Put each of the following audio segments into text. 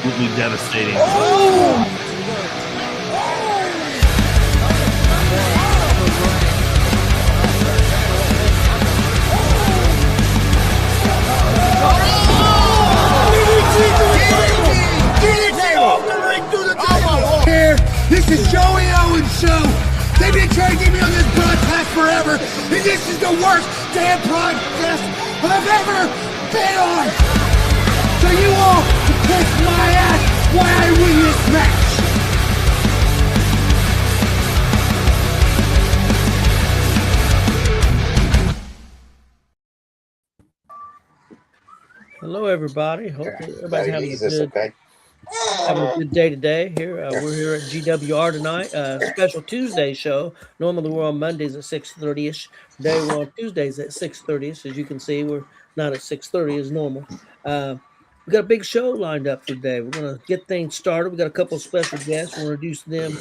absolutely devastating. This is Joey Owens' show. They've been trying to get me on this broadcast forever, and this is the worst damn broadcast I've ever been on. So you all can kiss my ass while I win this match. Hello, everybody. Hopefully everybody's having a good day today. We're here at GWR tonight. Special Tuesday show. Normally we're on Mondays at 6:30ish. Today we're on Tuesdays at 6:30ish. As you can see, we're not at 6:30 as normal. We got a big show lined up for today. We're gonna get things started. We got a couple of special guests. We'll introduce them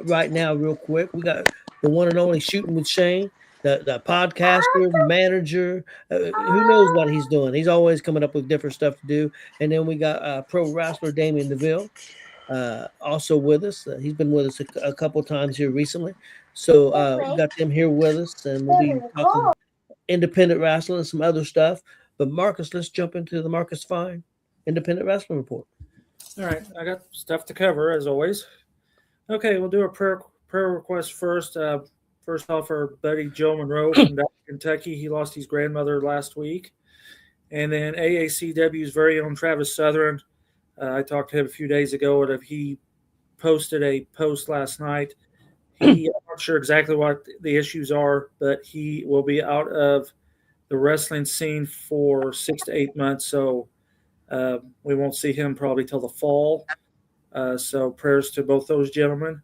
right now, real quick. We got the one and only Shooting with Shane. The podcaster, manager, who knows what he's doing. He's always coming up with different stuff to do. And then we got pro wrestler DAMIAN DEVILLE also with us. He's been with us a couple times here recently. So we got them here with us, and we'll be talking independent wrestling and some other stuff. But Marcus, let's jump into the Marcus Fine Independent Wrestling Report. All right, I got stuff to cover as always. Okay, we'll do a prayer request first. First off, our buddy Joe Monroe from Kentucky. He lost his grandmother last week. And then AACW's very own Travis Southern. I talked to him a few days ago, and he posted a post last night. I'm not sure exactly what the issues are, but he will be out of the wrestling scene for 6 to 8 months. So we won't see him probably till the fall. So prayers to both those gentlemen.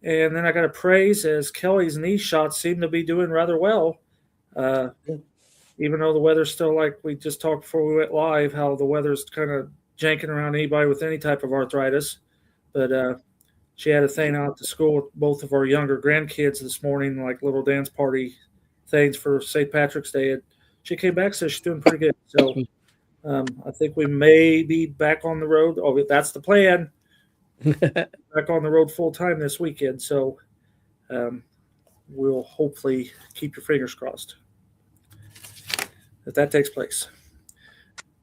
And then I got to praise as Kelly's knee shots seem to be doing rather well. Even though the weather's still, like we just talked before we went live, how the weather's kind of janking around anybody with any type of arthritis. But she had a thing out to school with both of our younger grandkids this morning, like little dance party things for St. Patrick's Day. And she came back, so she's doing pretty good. So I think we may be back on the road. Oh, that's the plan. Back on the road full time this weekend, so we'll hopefully keep your fingers crossed that takes place.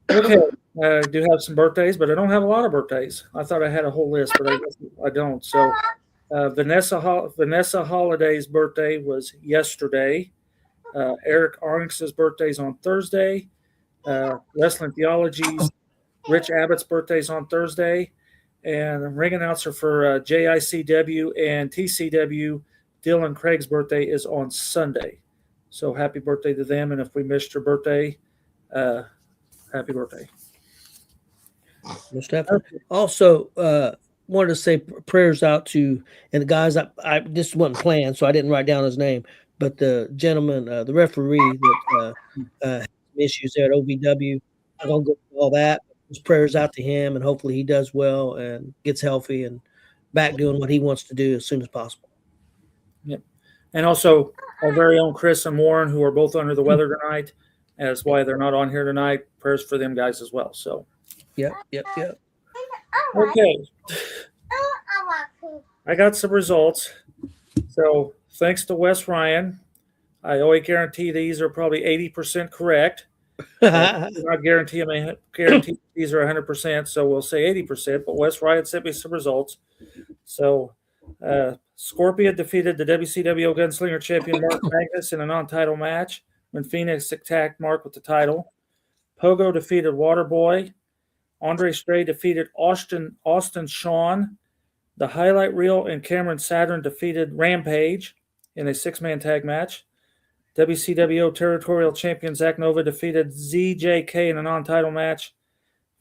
Okay, I do have some birthdays, but I don't have a lot of birthdays. I thought I had a whole list, but I don't. So Vanessa Holliday's birthday was yesterday. Eric Onyx's birthday is on Thursday. Wrestling Theology's Rich Abbott's birthday is on Thursday. And the ring announcer for JICW and TCW, Dylan Craig's birthday is on Sunday. So happy birthday to them. And if we missed your birthday, happy birthday. Most definitely. Also, wanted to say prayers out to, and the guys, I this wasn't planned, so I didn't write down his name, but the gentleman, the referee that had issues there at OVW, I don't go through all that. His prayers out to him, and hopefully he does well and gets healthy and back doing what he wants to do as soon as possible. Yep. And also our very own Chris and Warren, who are both under the weather tonight. That's why they're not on here tonight. Prayers for them guys as well. So, Yep. Okay. I got some results. So thanks to Wes Ryan. I always guarantee these are probably 80% correct. I guarantee these are 100%, so we'll say 80%. But Wes Ryan sent me some results. So, Scorpio defeated the WCW Gunslinger champion Mark Magnus in a non-title match when Phoenix attacked Mark with the title. Pogo defeated Waterboy. Andre Stray defeated Austin Shawn. The Highlight Reel and Cameron Saturn defeated Rampage in a 6-man tag match. WCWO Territorial Champion Zach Nova defeated ZJK in a non-title match.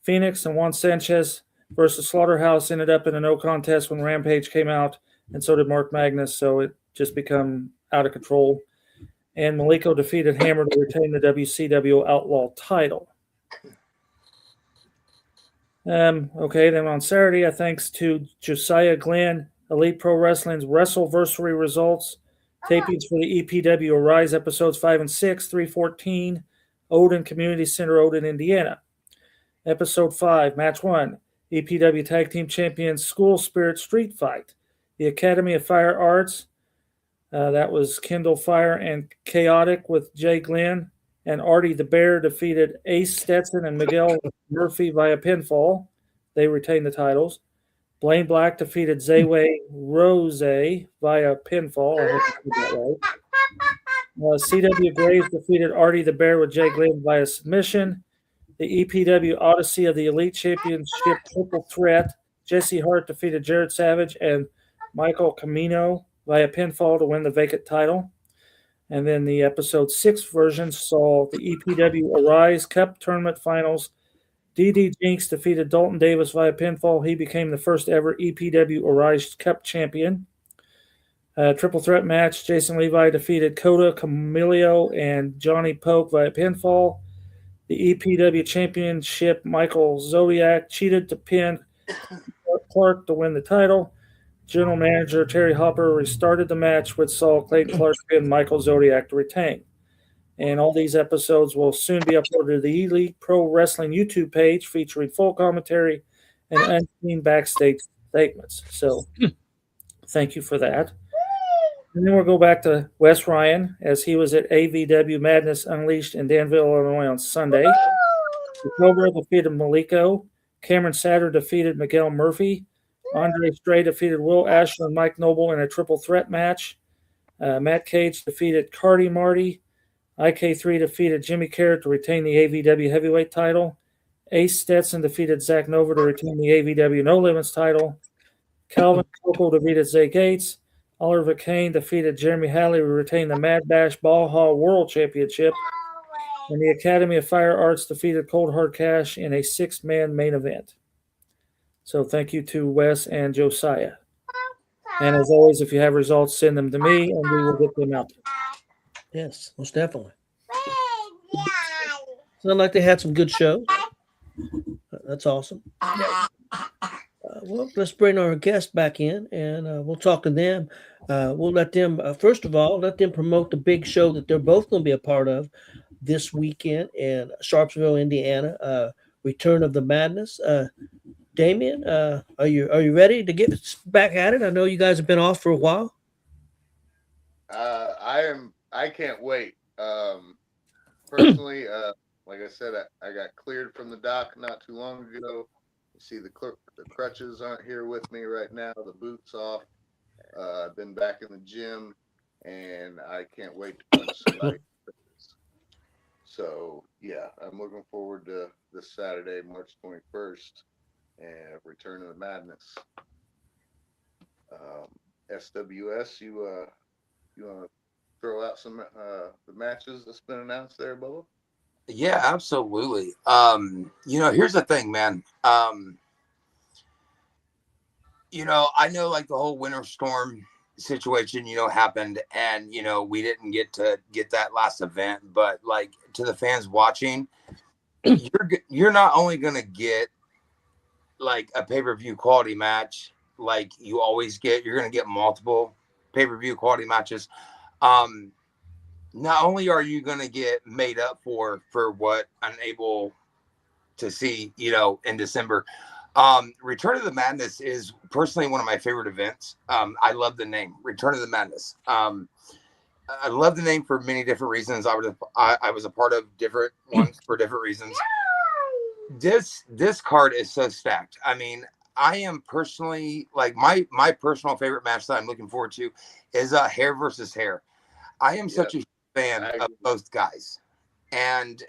Phoenix and Juan Sanchez versus Slaughterhouse ended up in a no contest when Rampage came out, and so did Mark Magnus, so it just become out of control. And Maliko defeated Hammer to retain the WCW Outlaw title. Okay, then on Saturday, thanks to Josiah Glenn, Elite Pro Wrestling's WrestleVersary results, tapings for the EPW Arise episodes 5 and 6, 314, Odin Community Center, Odin, Indiana. Episode 5, Match 1, EPW Tag Team Champions School Spirit Street Fight. The Academy of Fire Arts, that was Kindle Fire and Chaotic with Jay Glenn, and Artie the Bear defeated Ace Stetson and Miguel Murphy via pinfall. They retained the titles. Blaine Black defeated Zayway Rose via pinfall. I hope I did that right. CW Graves defeated Artie the Bear with Jay Glenn via submission. The EPW Odyssey of the Elite Championship Triple Threat. Jesse Hart defeated Jared Savage and Michael Camino via pinfall to win the vacant title. And then the episode 6 version saw the EPW Arise Cup Tournament Finals. DD Jinx defeated Dalton Davis via pinfall. He became the first ever EPW Arise Cup champion. Triple threat match. Jason Levi defeated Coda, Camilio, and Johnny Pope via pinfall. The EPW Championship, Michael Zodiac cheated to pin Clark to win the title. General Manager Terry Hopper restarted the match, which saw Clayton Clark pin Michael Zodiac to retain. And all these episodes will soon be uploaded to the Elite Pro Wrestling YouTube page, featuring full commentary and unseen backstage statements. So thank you for that. And then we'll go back to Wes Ryan, as he was at AVW Madness Unleashed in Danville, Illinois on Sunday. The Cobra defeated Maliko. Cameron Satter defeated Miguel Murphy. Andre Stray defeated Will Asher and Mike Noble in a triple threat match. Matt Cage defeated Cardi Marty. IK3 defeated Jimmy Carrot to retain the AVW heavyweight title. Ace Stetson defeated Zach Nova to retain the AVW No Limits title. Calvin Coco defeated Zay Gates. Oliver Kane defeated Jeremy Halley to retain the Mad Bash Ball Hall World Championship. And the Academy of Fire Arts defeated Cold Hard Cash in a 6-man main event. So thank you to Wes and Josiah. And as always, if you have results, send them to me and we will get them out. Yes, most definitely. Sound like they had some good shows. That's awesome. Well, let's bring our guest back in, and we'll talk to them. We'll let them, first of all, let them promote the big show that they're both going to be a part of this weekend in Sharpsville, Indiana. Return of the Madness. Damian, are you ready to get back at it? I know you guys have been off for a while. I can't wait. Personally, like I said, I got cleared from the dock not too long ago. You see the crutches aren't here with me right now. The boots off. I've been back in the gym, and I can't wait to punch somebody. So yeah, I'm looking forward to this Saturday, March 21st, and Return of the Madness. SWS, you want to throw out some the matches that's been announced there, Bubba? Yeah, absolutely. Here's the thing, man. I know like the whole winter storm situation, happened, and we didn't get to get that last event, but like to the fans watching, you're not only gonna get like a pay-per-view quality match like you always get, you're gonna get multiple pay-per-view quality matches. Not only are you going to get made up for what I'm able to see, in December, Return of the Madness is personally one of my favorite events. I love the name, Return of the Madness. I love the name for many different reasons. I was a part of different ones for different reasons. This card is so stacked. I mean, I am personally like my personal favorite match that I'm looking forward to is Hair versus Hair. I am such a fan of both guys, and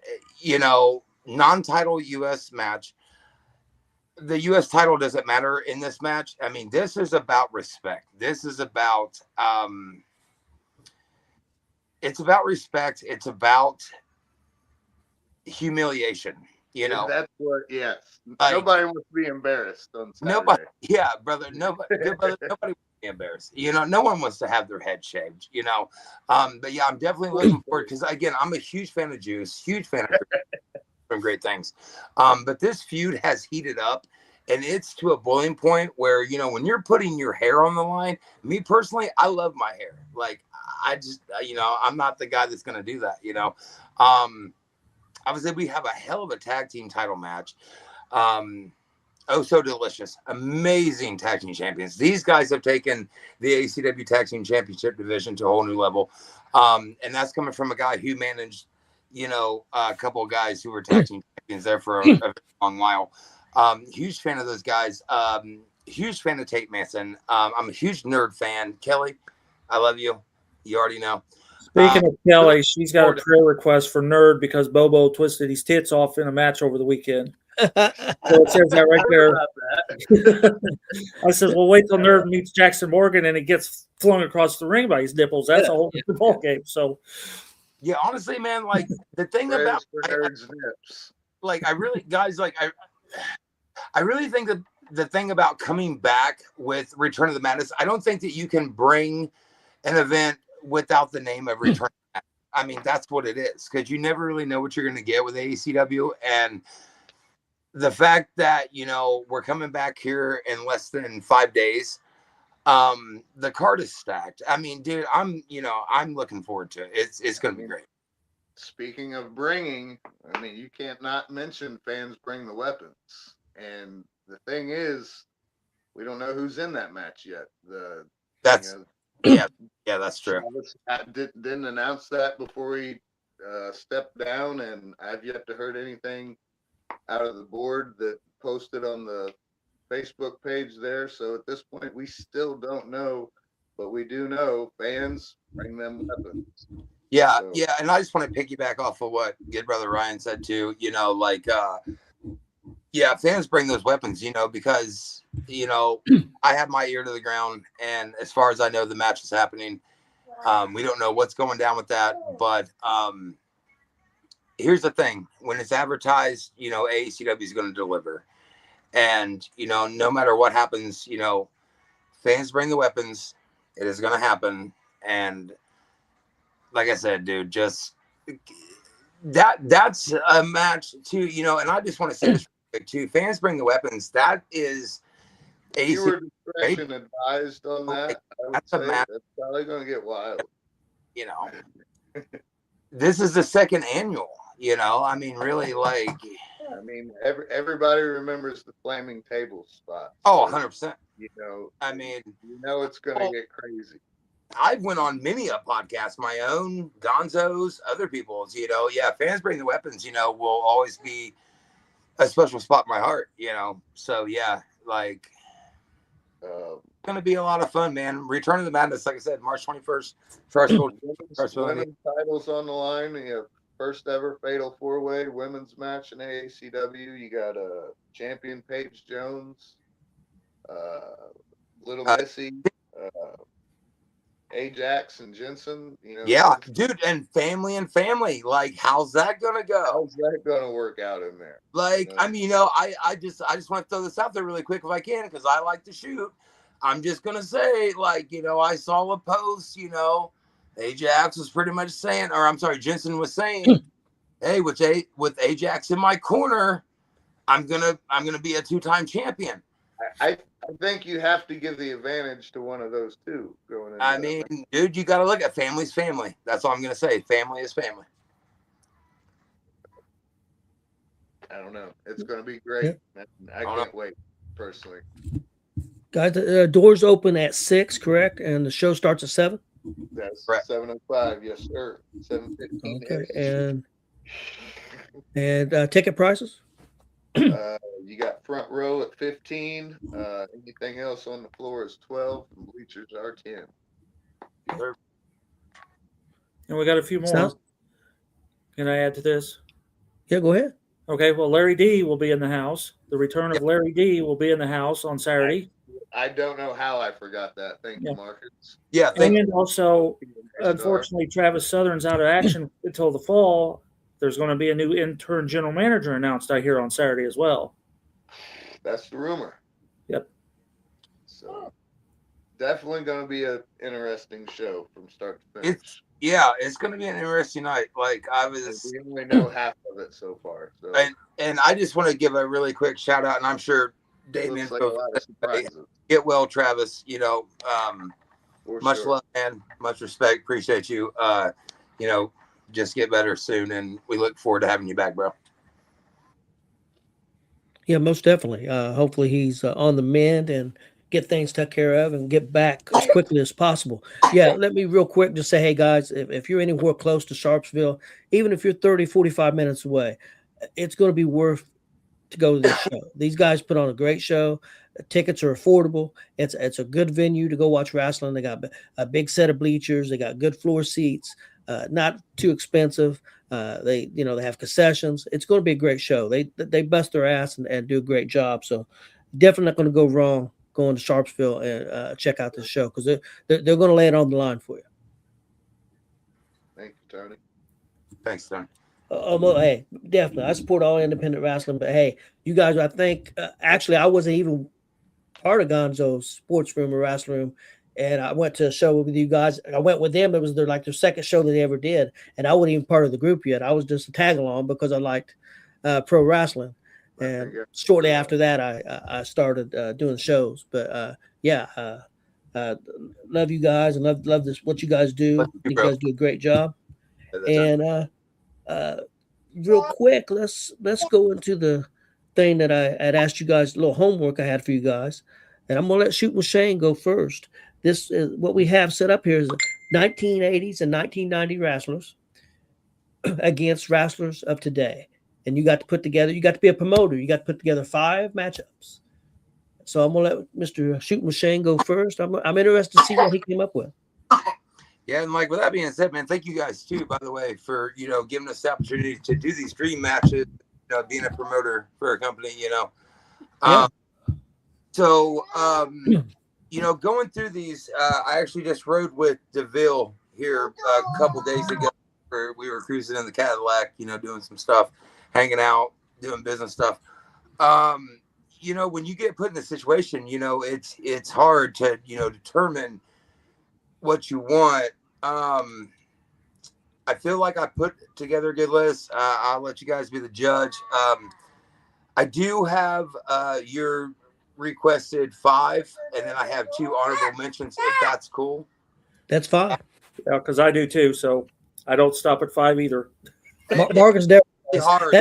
non-title U.S. match. The U.S. title doesn't matter in this match. I mean, this is about respect. This is about it's about respect. It's about humiliation. That's what. Yes, nobody wants to be embarrassed on Saturday. Nobody. Yeah, brother. Nobody wants to be embarrassed. No one wants to have their head shaved. But yeah, I'm definitely looking forward because again, I'm a huge fan of Juice. Huge fan of some great things. But this feud has heated up, and it's to a boiling point where when you're putting your hair on the line. Me personally, I love my hair. Like I just, I'm not the guy that's gonna do that. Obviously, we have a hell of a tag team title match. Oh, so delicious. Amazing tag team champions. These guys have taken the ACW tag team championship division to a whole new level. And that's coming from a guy who managed, a couple of guys who were tag team champions there for a very long while. Huge fan of those guys. Huge fan of Tate Manson. I'm a huge nerd fan. Kelly, I love you. You already know. Speaking of Kelly, she's got a prayer request for Nerd because Bobo twisted his tits off in a match over the weekend. So it says that right there. I said, well, wait till Nerd meets Jackson Morgan and he gets flung across the ring by his nipples. That's a whole different ball game. So, yeah, honestly, man, like the thing about Nerd's nips. Like I really, guys, like I really think that the thing about coming back with Return of the Madness, I don't think that you can bring an event without the name of Return. I mean, that's what it is, because you never really know what you're going to get with AECW. And the fact that, we're coming back here in less than 5 days, the card is stacked. I mean, dude, I'm looking forward to it. It's going to be great. Speaking of bringing, I mean, you can't not mention Fans Bring the Weapons. And the thing is, we don't know who's in that match yet. Yeah, that's true. Didn't announce that before we stepped down, and I've yet to heard anything out of the board that posted on the Facebook page there. So at this point, we still don't know, but we do know Fans Bring Them Weapons. Yeah, yeah, and I just want to piggyback off of what Good Brother Ryan said too. Fans bring those weapons, because I have my ear to the ground, and as far as I know, the match is happening. We don't know what's going down with that, but here's the thing: when it's advertised, AECW is going to deliver, and no matter what happens, Fans Bring the Weapons. It is going to happen, and like I said, dude, just that's a match too, and I just want to say this real quick too. Fans Bring the Weapons. That is you were discretion advised on that. That's a match. That's probably going to get wild. This is the second annual. I mean, really, like. I mean, everybody remembers the flaming table spot. Oh, 100%. I mean, it's going to get crazy. I've went on many a podcast, my own, Gonzo'S, other people's, Fans Bring the Weapons, will always be a special spot in my heart, So, yeah, like, going to be a lot of fun, man. Return of the Madness, like I said, March 21st. Women's titles on the line. You have first ever Fatal 4-Way women's match in AACW. You got champion Paige Jones, Little Missy, Ajax and Jensen, Yeah, dude, and family. Like, how's that gonna go? How's that gonna work out in there? Like, I mean, I just want to throw this out there really quick if I can, because I like to shoot. I'm just gonna say, like, I saw a post, Ajax was pretty much saying, or I'm sorry, Jensen was saying, hey, with Ajax in my corner, I'm gonna be a 2-time champion. I think you have to give the advantage to one of those two going in. I mean, dude, you got to look at family's family. That's all I'm going to say. Family is family. I don't know. It's going to be great. Yeah. I can't wait, personally. Guys, the doors open at 6, correct? And the show starts at 7? That's correct. 7:05, yes, sir. 7:15. Okay, and ticket prices? You got front row at 15. Anything else on the floor is 12, and bleachers are 10. And we got a few more. Can I add to this? Yeah, go ahead. Okay, well, Larry D will be in the house. The return of Larry D will be in the house on Saturday. I don't know how I forgot that. Thank you, Marcus. Yeah, and also, unfortunately, Travis Southern's out of action until the fall. There's going to be a new intern general manager announced, I hear, on Saturday as well. That's the rumor. Yep. So definitely going to be an interesting show from start to finish. It's going to be an interesting night. Like, we only know half of it so far. So. And I just want to give a really quick shout out, and I'm sure Damian get well, Travis. Much love, man. Much respect. Appreciate you. Just get better soon, and we look forward to having you back, bro. Yeah, most definitely. Hopefully he's on the mend and get things took care of and get back as quickly as possible. Yeah, let me real quick just say, hey guys, if you're anywhere close to Sharpsville, even if you're 30, 45 minutes away, it's going to be worth to go to this show. These guys put on a great show. Tickets are affordable. It's a good venue to go watch wrestling. They got a big set of bleachers. They got good floor seats. Not too expensive. They have concessions. It's going to be a great show. They bust their ass and do a great job. So definitely not going to go wrong going to Sharpsville and check out this show because they're going to lay it on the line for you. Thank you, Tony. Thanks, Tony. Hey, definitely. I support all independent wrestling, but hey, you guys, I think actually I wasn't even part of Gonzo's sports room or wrestling room, and I went to a show with you guys. I went with them. It was their second show that they ever did, and I wasn't even part of the group yet. I was just a tag along because I liked pro wrestling. And shortly after that, I started doing shows. But love you guys and love this what you guys do. You guys do a great job. And real quick, let's go into the thing that I had asked you guys, a little homework I had for you guys, and I'm gonna let Shootin' with Shane go first. This is what we have set up here is 1980s and 1990 wrestlers against wrestlers of today, and you got to be a promoter. You got to put together 5 matchups. So I'm gonna let Mr. Shootin' with Shane go first. I'm interested to see what he came up with. Yeah, and like with that being said, man, thank you guys too, by the way, for giving us the opportunity to do these dream matches. Being a promoter for a company, Yeah. Going through these, I actually just rode with DeVille here a couple days ago. Where we were cruising in the Cadillac, doing some stuff, hanging out, doing business stuff. When you get put in a situation, it's hard to determine what you want. I feel like I put together a good list. I'll let you guys be the judge. I do have your requested 5, and then I have 2 honorable mentions, if that's cool. That's fine. Yeah, because I do too. So I don't stop at 5 either. Marcus never. Hard.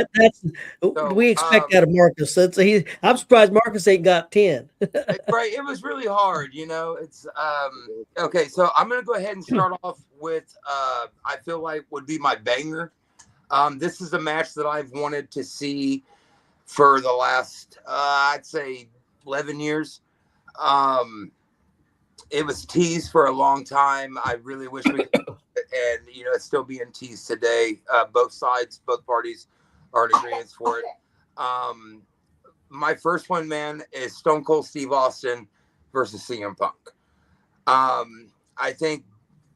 We expect that of Marcus. I'm surprised Marcus ain't got 10. Right, it was really hard. It's okay. So I'm gonna go ahead and start off with I feel like would be my banger. This is a match that I've wanted to see for the last I'd say 11 years. It was teased for a long time. I really wish we could, and it's still being teased today. Both parties are in agreement for it. My first one, man, is Stone Cold Steve Austin versus CM Punk. I think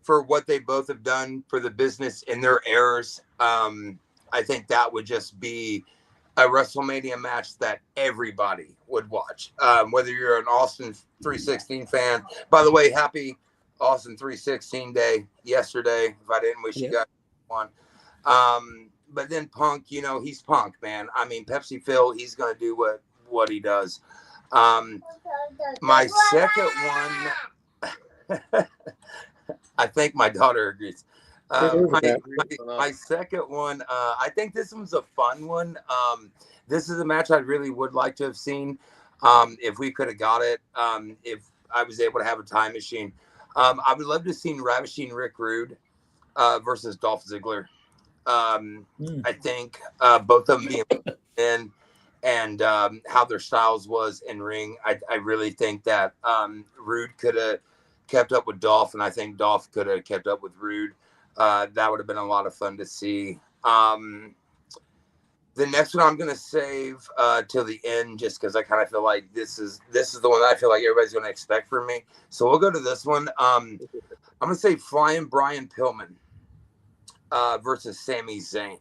for what they both have done for the business in their eras, I think that would just be a WrestleMania match that everybody would watch. Whether you're an Austin 316 fan. By the way, happy Austin 316 day yesterday. If I didn't wish you guys one. But then Punk, he's Punk, man. I mean, Pepsi Phil, he's going to do what he does. My second one, I think my daughter agrees. My second one, I think this one's a fun one. This is a match I really would like to have seen if we could have got it, if I was able to have a time machine. I would love to have seen Ravishing Rick Rude versus Dolph Ziggler. I think both of them being in and how their styles was in ring. I really think that Rude could have kept up with Dolph, and I think Dolph could have kept up with Rude. That would have been a lot of fun to see. The next one I'm going to save till the end, just because I kind of feel like this is the one that I feel like everybody's going to expect from me. So we'll go to this one. I'm going to say Flying Brian Pillman versus Sami Zayn.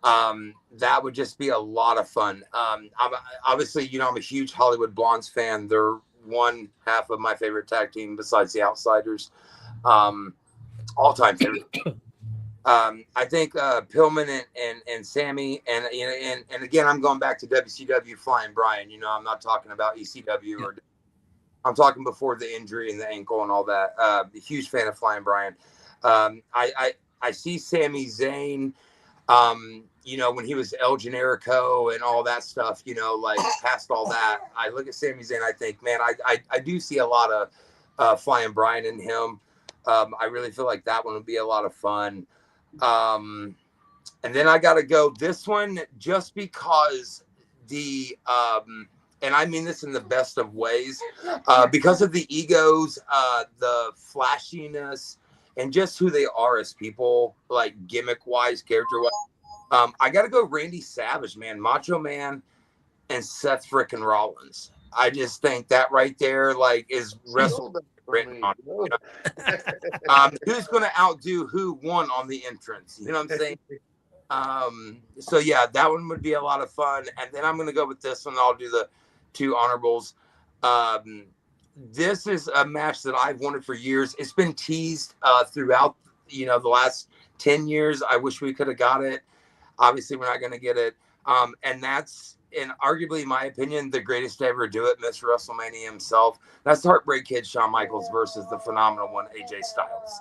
That would just be a lot of fun. Obviously, I'm a huge Hollywood Blondes fan. They're one half of my favorite tag team besides the Outsiders. All-time favorite. I think Pillman and Sammy and again, I'm going back to WCW Flying Brian. I'm not talking about ECW or I'm talking before the injury and the ankle and all that. A huge fan of Flying Brian. I see Sami Zayn You know, when he was El Generico and all that stuff, you know, like past all that, I look at Sami Zayn, I think, man, I do see a lot of Flying Brian in him. I really feel like that one would be a lot of fun. And then I got to go this one just because and I mean this in the best of ways, because of the egos, the flashiness, and just who they are as people, like gimmick-wise, character-wise. I got to go Randy Savage, man, Macho Man, and Seth frickin' Rollins. I just think that right there, like, is wrestling written on. You know? Who's going to outdo who won on the entrance? You know what I'm saying? So yeah, that one would be a lot of fun. And then I'm going to go with this one. I'll do the 2 honorables. This is a match that I've wanted for years. It's been teased throughout, you know, the last 10 years. I wish we could have got it. Obviously, we're not going to get it. And that's, in arguably, my opinion, the greatest to ever do it, Mr. WrestleMania himself. That's the Heartbreak Kid, Shawn Michaels, versus the phenomenal one, AJ Styles.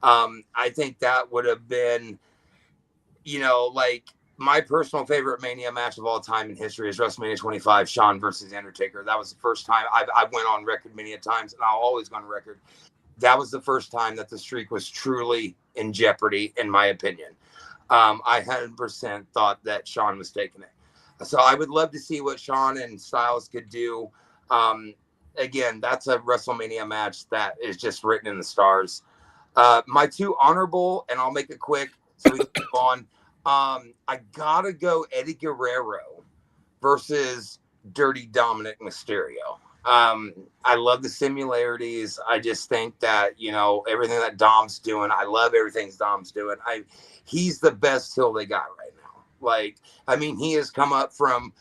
I think that would have been, you know, like, my personal favorite Mania match of all time in history is WrestleMania 25, Shawn versus Undertaker. That was the first time I went on record many times, and I'll always go on record. That was the first time that the streak was truly in jeopardy, in my opinion. I 100% thought that Shawn was taking it. So I would love to see what Shawn and Styles could do. Again, that's a WrestleMania match that is just written in the stars. My 2 honorable, and I'll make it quick so we can move on. I gotta go Eddie Guerrero versus Dirty Dominic Mysterio. I love the similarities. I just think that, you know, everything that Dom's doing, I love everything Dom's doing. He's the best heel they got right now. Like, I mean, he has come up from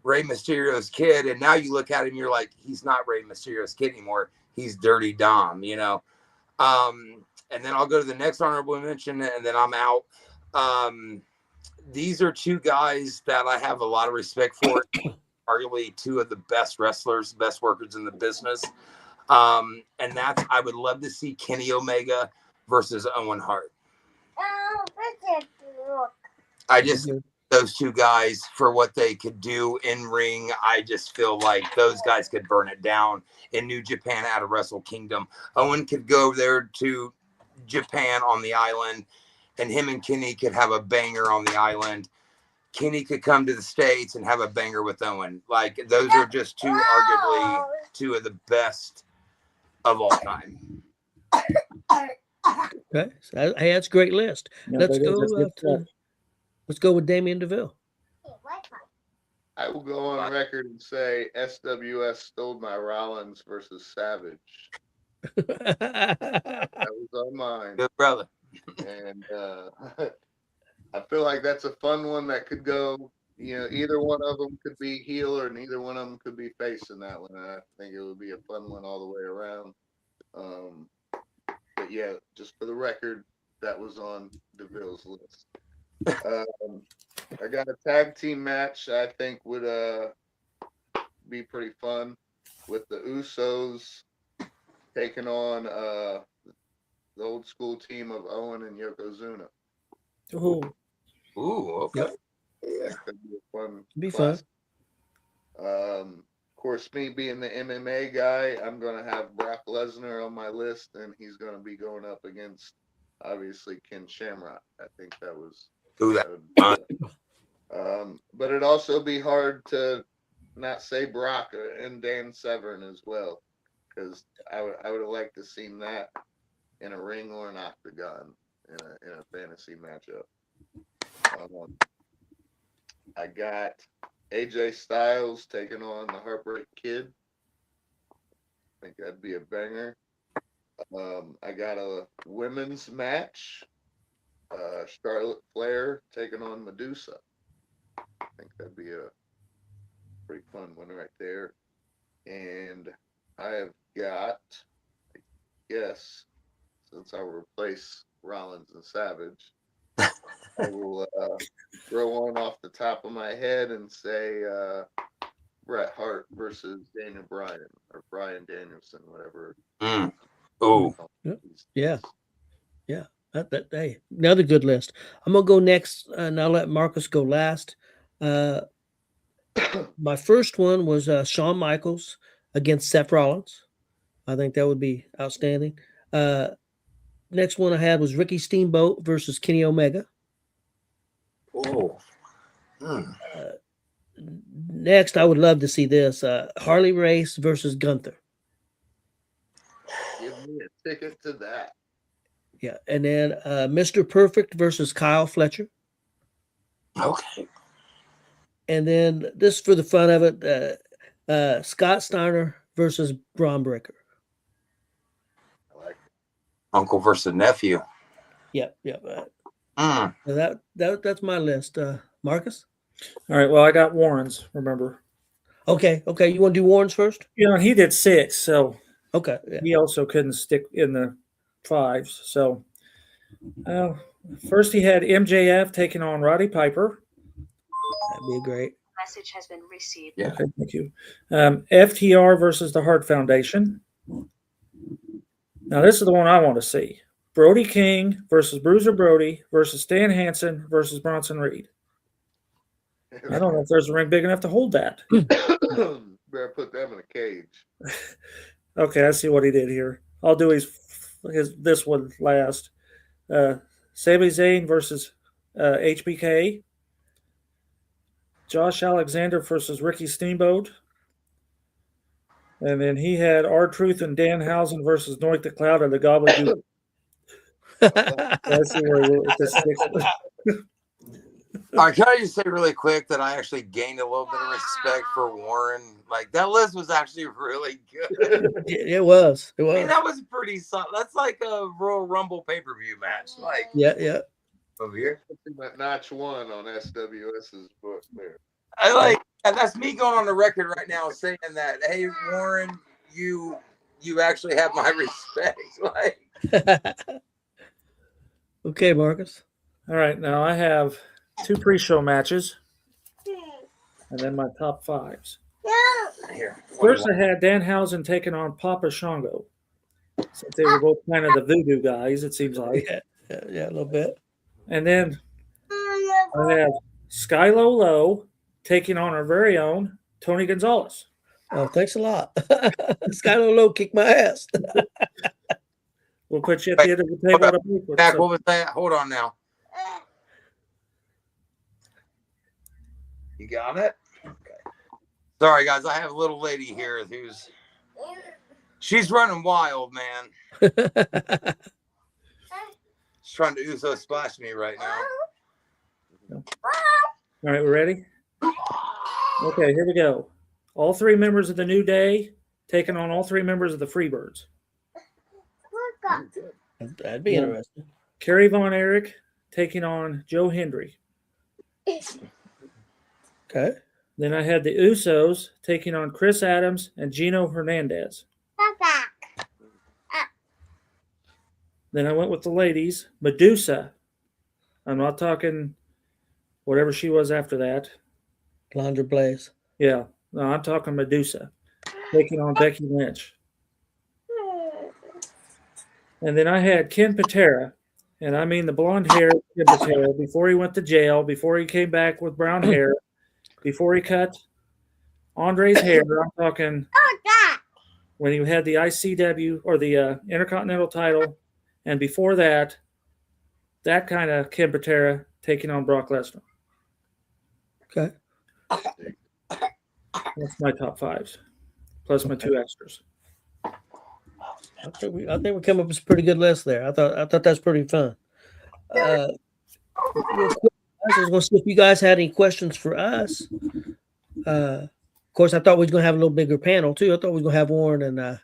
Rey Mysterio's kid, and now you look at him, you're like, he's not Rey Mysterio's kid anymore. He's Dirty Dom, you know. And then I'll go to the next honorable mention, and then I'm out. These are 2 guys that I have a lot of respect for. Arguably 2 of the best wrestlers, best workers in the business. And that's, I would love to see Kenny Omega versus Owen Hart. I just, those 2 guys, for what they could do in ring, I just feel like those guys could burn it down in New Japan out of Wrestle Kingdom. Owen could go there to Japan on the island, and him and Kenny could have a banger on the island. Kenny could come to the States and have a banger with Owen. Like, those are just 2, arguably 2 of the best of all time. Okay, so, hey, that's a great list. Yeah, Let's go with Damian DeVille. I will go on record and say SWS stole my Rollins versus Savage. That was on mine. Good brother. And I feel like that's a fun one that could go, you know, either one of them could be heel or neither one of them could be face in that one. And I think it would be a fun one all the way around. But yeah, just for the record, that was on DeVille's list. I got a tag team match I think would be pretty fun with the Usos taking on the old school team of Owen and Yokozuna. Ooh, okay. Yep. Yeah, that'd be a fun. Be classic. Of course, me being the MMA guy, I'm gonna have Brock Lesnar on my list, and he's gonna be going up against obviously Ken Shamrock. I think that was. But it'd also be hard to not say Brock and Dan Severn as well, because I would have liked to seen that in a ring or an octagon in a fantasy matchup. I got AJ Styles taking on the Heartbreak Kid. I think that'd be a banger. I got a women's match. Charlotte Flair taking on Medusa. I think that'd be a pretty fun one right there. And I have got, I guess, since I will replace Rollins and Savage, I will throw one off the top of my head and say Bret Hart versus Daniel Bryan, or Bryan Danielson, whatever. Oh, yeah. Hey, another good list. I'm gonna go next, and I'll let Marcus go last. My first one was Shawn Michaels against Seth Rollins. I think that would be outstanding. Next one I had was Ricky Steamboat versus Kenny Omega. Oh. Next, I would love to see this Harley Race versus Gunther. Give me a ticket to that. Yeah, and then Mr. Perfect versus Kyle Fletcher. Okay. And then this for the fun of it, Scott Steiner versus Braun Breaker. I like it. Uncle versus nephew. Yep. Mm. So that's my list. Marcus? All right. Well, I got Warren's, remember. Okay. You want to do Warren's first? You know, he did 6, so Okay. Yeah. he also couldn't stick in the 5s. So first he had MJF taking on Roddy Piper. That'd be great. Message has been received. Yeah. Okay, thank you. FTR versus the Hart Foundation. Now, this is the one I want to see. Brody King versus Bruiser Brody versus Stan Hansen versus Bronson Reed. I don't know if there's a ring big enough to hold that. Better put them in a cage. Okay, I see what he did here. I'll do his this one last. Sami Zayn versus HBK. Josh Alexander versus Ricky Steamboat. And then he had R-Truth and Danhausen versus Noik the Cloud and the Gobbledygook. I see where he went with this next. All right, can I just say really quick that I actually gained a little bit of respect for Warren? Like, that list was actually really good. It was. I mean, that was pretty solid. That's like a Royal Rumble pay-per-view match. Like, Yeah. over here. Notch 1 on SWS's book there. I like, and that's me going on the record right now saying that, hey, Warren, you actually have my respect. Like, Okay, Marcus. All right, now I have 2 pre-show matches, and then my top 5s. here. First, I had Danhausen taking on Papa Shango, since they were both kind of the voodoo guys, it seems like. Yeah, a little bit. And then I have Skylo Low taking on our very own Tony Gonzalez. Oh, thanks a lot. Skylo Low kicked my ass. We'll put you at the end of the table. To break with. Back, So, what was that? Hold on now. You got it? Okay. Sorry, guys. I have a little lady here she's running wild, man. She's trying to Uso splash me right now. all right, we ready? Okay, here we go. All 3 members of the New Day taking on all 3 members of the Freebirds. That'd be interesting. Kerry Von Erich taking on Joe Hendry. Okay. Then I had the Usos taking on Chris Adams and Gino Hernandez. Then I went with the ladies. Medusa. I'm not talking whatever she was after that. Laundry Blaze. Yeah, no, I'm talking Medusa taking on Becky Lynch. And then I had Ken Patera, and I mean the blonde-haired Ken Patera, before he went to jail, before he came back with brown hair, before he cut Andre's hair. I'm talking when he had the ICW or the Intercontinental title, and before that kind of Ken Patera taking on Brock Lesnar. Okay. That's my top 5s, plus my 2 extras. I think we come up with a pretty good list there. I thought that's pretty fun. Real quick, I was going to see if you guys had any questions for us. Of course, I thought we was going to have a little bigger panel too. I thought we was going to have Warren and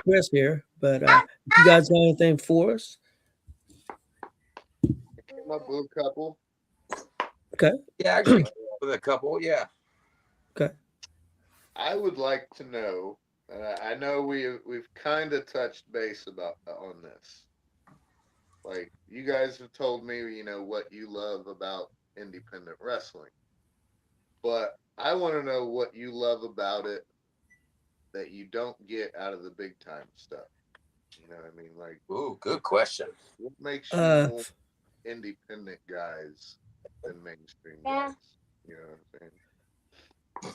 Chris here, but if you guys got anything for us? Came up with a couple. Okay. Yeah, actually, with a couple. Yeah. Okay. I would like to know. I know we've kind of touched base on this. Like, you guys have told me, what you love about independent wrestling, but I want to know what you love about it that you don't get out of the big time stuff. You know what I mean? Like, ooh, good question. what makes you more independent guys than mainstream guys? You know what I'm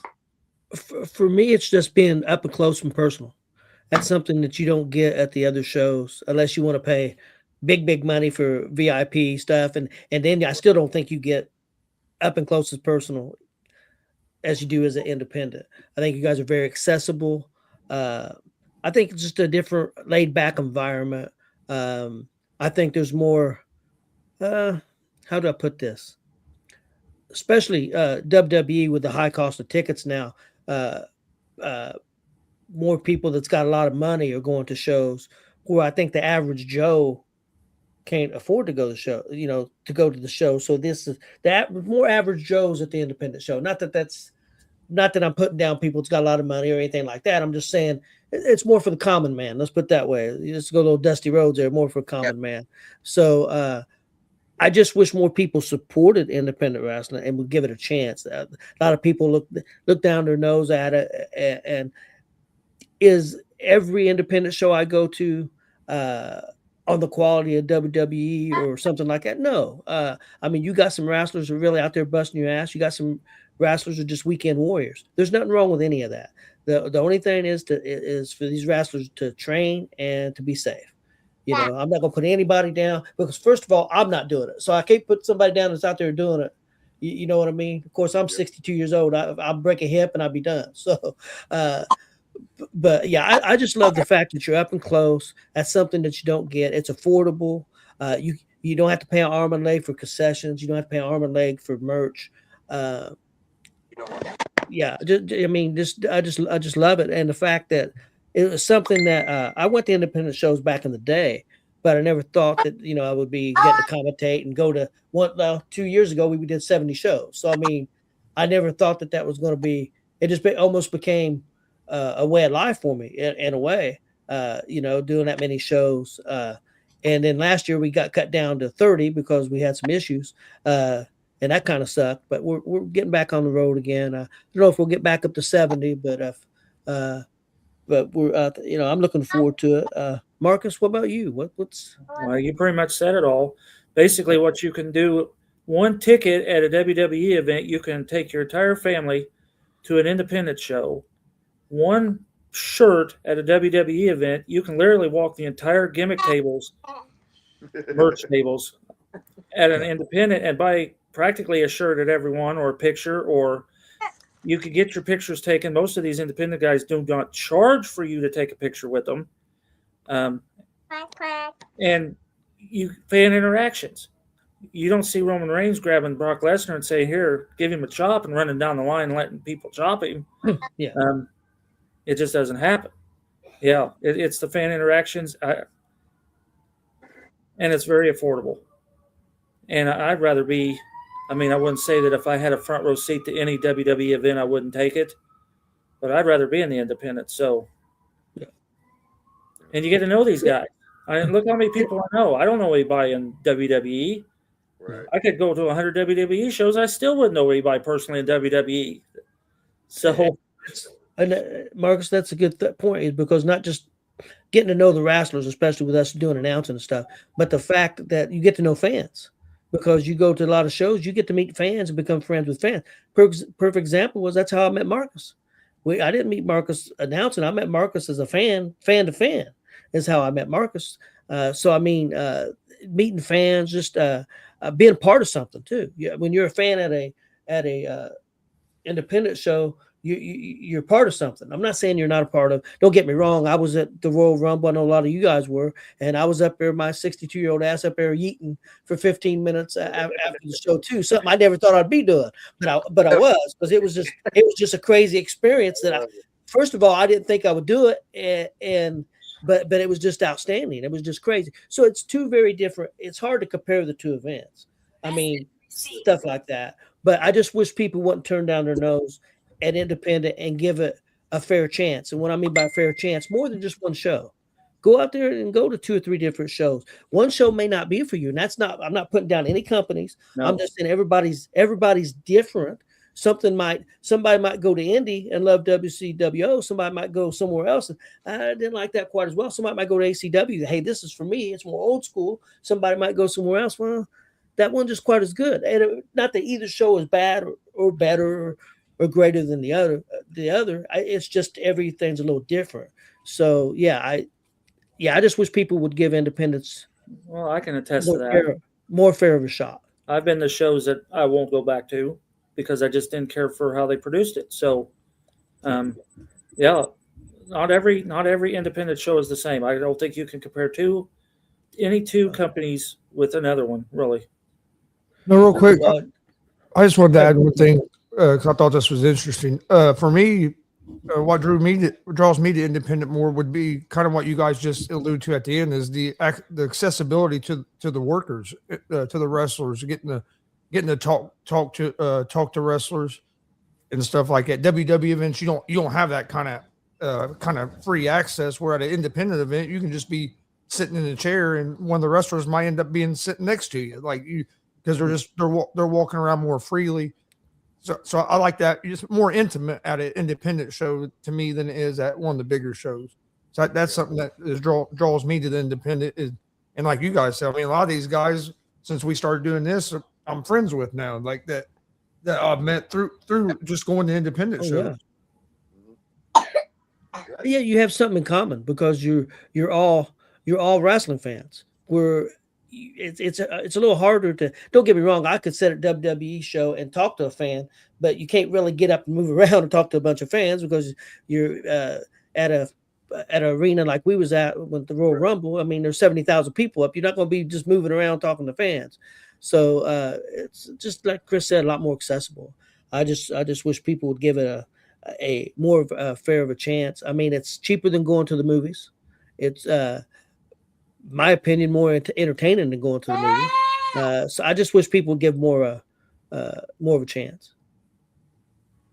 saying? For me, it's just being up and close and personal. That's something that you don't get at the other shows unless you want to pay big money for VIP stuff, and then I still don't think you get up and close as personal as you do as an independent. I think you guys are very accessible. I think it's just a different laid back environment. I think there's more. How do I put this? Especially WWE with the high cost of tickets now. More people that's got a lot of money are going to shows where I think the average Joe can't afford to go to the show, to go to the show. So this is that more average Joes at the independent show. Not that I'm putting down people that's got a lot of money or anything like that. I'm just saying it's more for the common man. Let's put it that way. You just go a little dusty roads there, more for a common man. So I just wish more people supported independent wrestling and would give it a chance. A lot of people look down their nose at it. And is every independent show I go to on the quality of WWE or something like that? No. I mean, you got some wrestlers who are really out there busting your ass. You got some wrestlers who are just weekend warriors. There's nothing wrong with any of that. The only thing is for these wrestlers to train and to be safe. I'm not going to put anybody down because, first of all, I'm not doing it. So I can't put somebody down that's out there doing it. You know what I mean? Of course, I'm 62 years old. I'll break a hip and I'll be done. So, but yeah, I just love the fact that you're up and close. That's something that you don't get. It's affordable. You don't have to pay an arm and leg for concessions. You don't have to pay an arm and leg for merch. Yeah, I just love it, and the fact that it was something that I went to independent shows back in the day, but I never thought that I would be getting to commentate and go to 2 years ago we did 70 shows. So I mean, I never thought that was going to be. It just almost became a way of life for me in a way. Doing that many shows, and then last year we got cut down to 30 because we had some issues. And that kind of sucked, but we're getting back on the road again. I don't know if we'll get back up to 70, but we're I'm looking forward to it. Marcus, what about you? What's? Well, you pretty much said it all. Basically, what you can do, one ticket at a WWE event, you can take your entire family to an independent show. One shirt at a WWE event, you can literally walk the entire gimmick tables, merch tables, at an independent and buy practically a shirt at every one or a picture, or you could get your pictures taken. Most of these independent guys do not charge for you to take a picture with them. And fan interactions. You don't see Roman Reigns grabbing Brock Lesnar and say, here, give him a chop and running down the line and letting people chop him. Yeah. It just doesn't happen. Yeah. It's the fan interactions. And it's very affordable. And I'd rather be, I wouldn't say that if I had a front row seat to any WWE event, I wouldn't take it, but I'd rather be in the independent. So, yeah. And you get to know these guys. Look how many people I know. I don't know anybody in WWE. Right. I could go to 100 WWE shows. I still wouldn't know anybody personally in WWE. So, and Marcus, that's a good point, is because not just getting to know the wrestlers, especially with us doing announcing and stuff, but the fact that you get to know fans. Because you go to a lot of shows, you get to meet fans and become friends with fans. Perfect example was that's how I met Marcus. I didn't meet Marcus announcing. I met Marcus as a fan to fan is how I met Marcus. So, I mean, meeting fans, just being part of something too. When you're a fan at a independent show, you're part of something. I'm not saying you're not a part of. Don't get me wrong. I was at the Royal Rumble. I know a lot of you guys were, and I was up there, my 62-year-old ass up there yeeting for 15 minutes after the show too. Something I never thought I'd be doing, but I was, because it was just a crazy experience that first of all, I didn't think I would do it, but it was just outstanding. It was just crazy. So it's two very different. It's hard to compare the two events. I mean, stuff like that. But I just wish people wouldn't turn down their nose at independent and give it a fair chance. And what I mean by fair chance, more than just one show. Go out there and go to 2 or 3 different shows. One show may not be for you, and I'm not putting down any companies. No. I'm just saying everybody's different. somebody might go to Indy and love WCWO. Somebody might go somewhere else and I didn't like that quite as well. Somebody might go to ACW. Hey, this is for me. It's more old school. Somebody might go somewhere else. Well, that one just quite as good. And not that either show is bad or better or greater than the other. It's just everything's a little different. So I just wish people would give independents. Well, I can attest to that. More fair of a shot. I've been to shows that I won't go back to because I just didn't care for how they produced it. So, not every independent show is the same. I don't think you can compare any two companies with another one, really. No, real quick, I just wanted to add one thing because I thought this was interesting. For me, what draws me to independent more would be kind of what you guys just alluded to at the end, is the accessibility to the workers, to the wrestlers, getting to talk to wrestlers and stuff like that. WWE events, you don't have that kind of free access. Where at an independent event, you can just be sitting in a chair, and one of the wrestlers might end up being sitting next to you, because they're walking around more freely. So I like that. It's more intimate at an independent show to me than it is at one of the bigger shows. So that's something that draws me to the independent. And like you guys said, I mean, a lot of these guys, since we started doing this, I'm friends with now, like that I've met through just going to independent shows. Yeah, you have something in common because you're all wrestling fans. It's a little harder to, don't get me wrong, I could sit at a WWE show and talk to a fan, but you can't really get up and move around and talk to a bunch of fans because you're at an arena like we was at with the Royal Rumble. I mean, there's 70,000 people up. You're not going to be just moving around talking to fans. So it's just like Chris said, a lot more accessible. I just wish people would give it a more of a fair of a chance. I mean, it's cheaper than going to the movies. It's my opinion, more entertaining than going to the movie. So I just wish people would give more of a chance.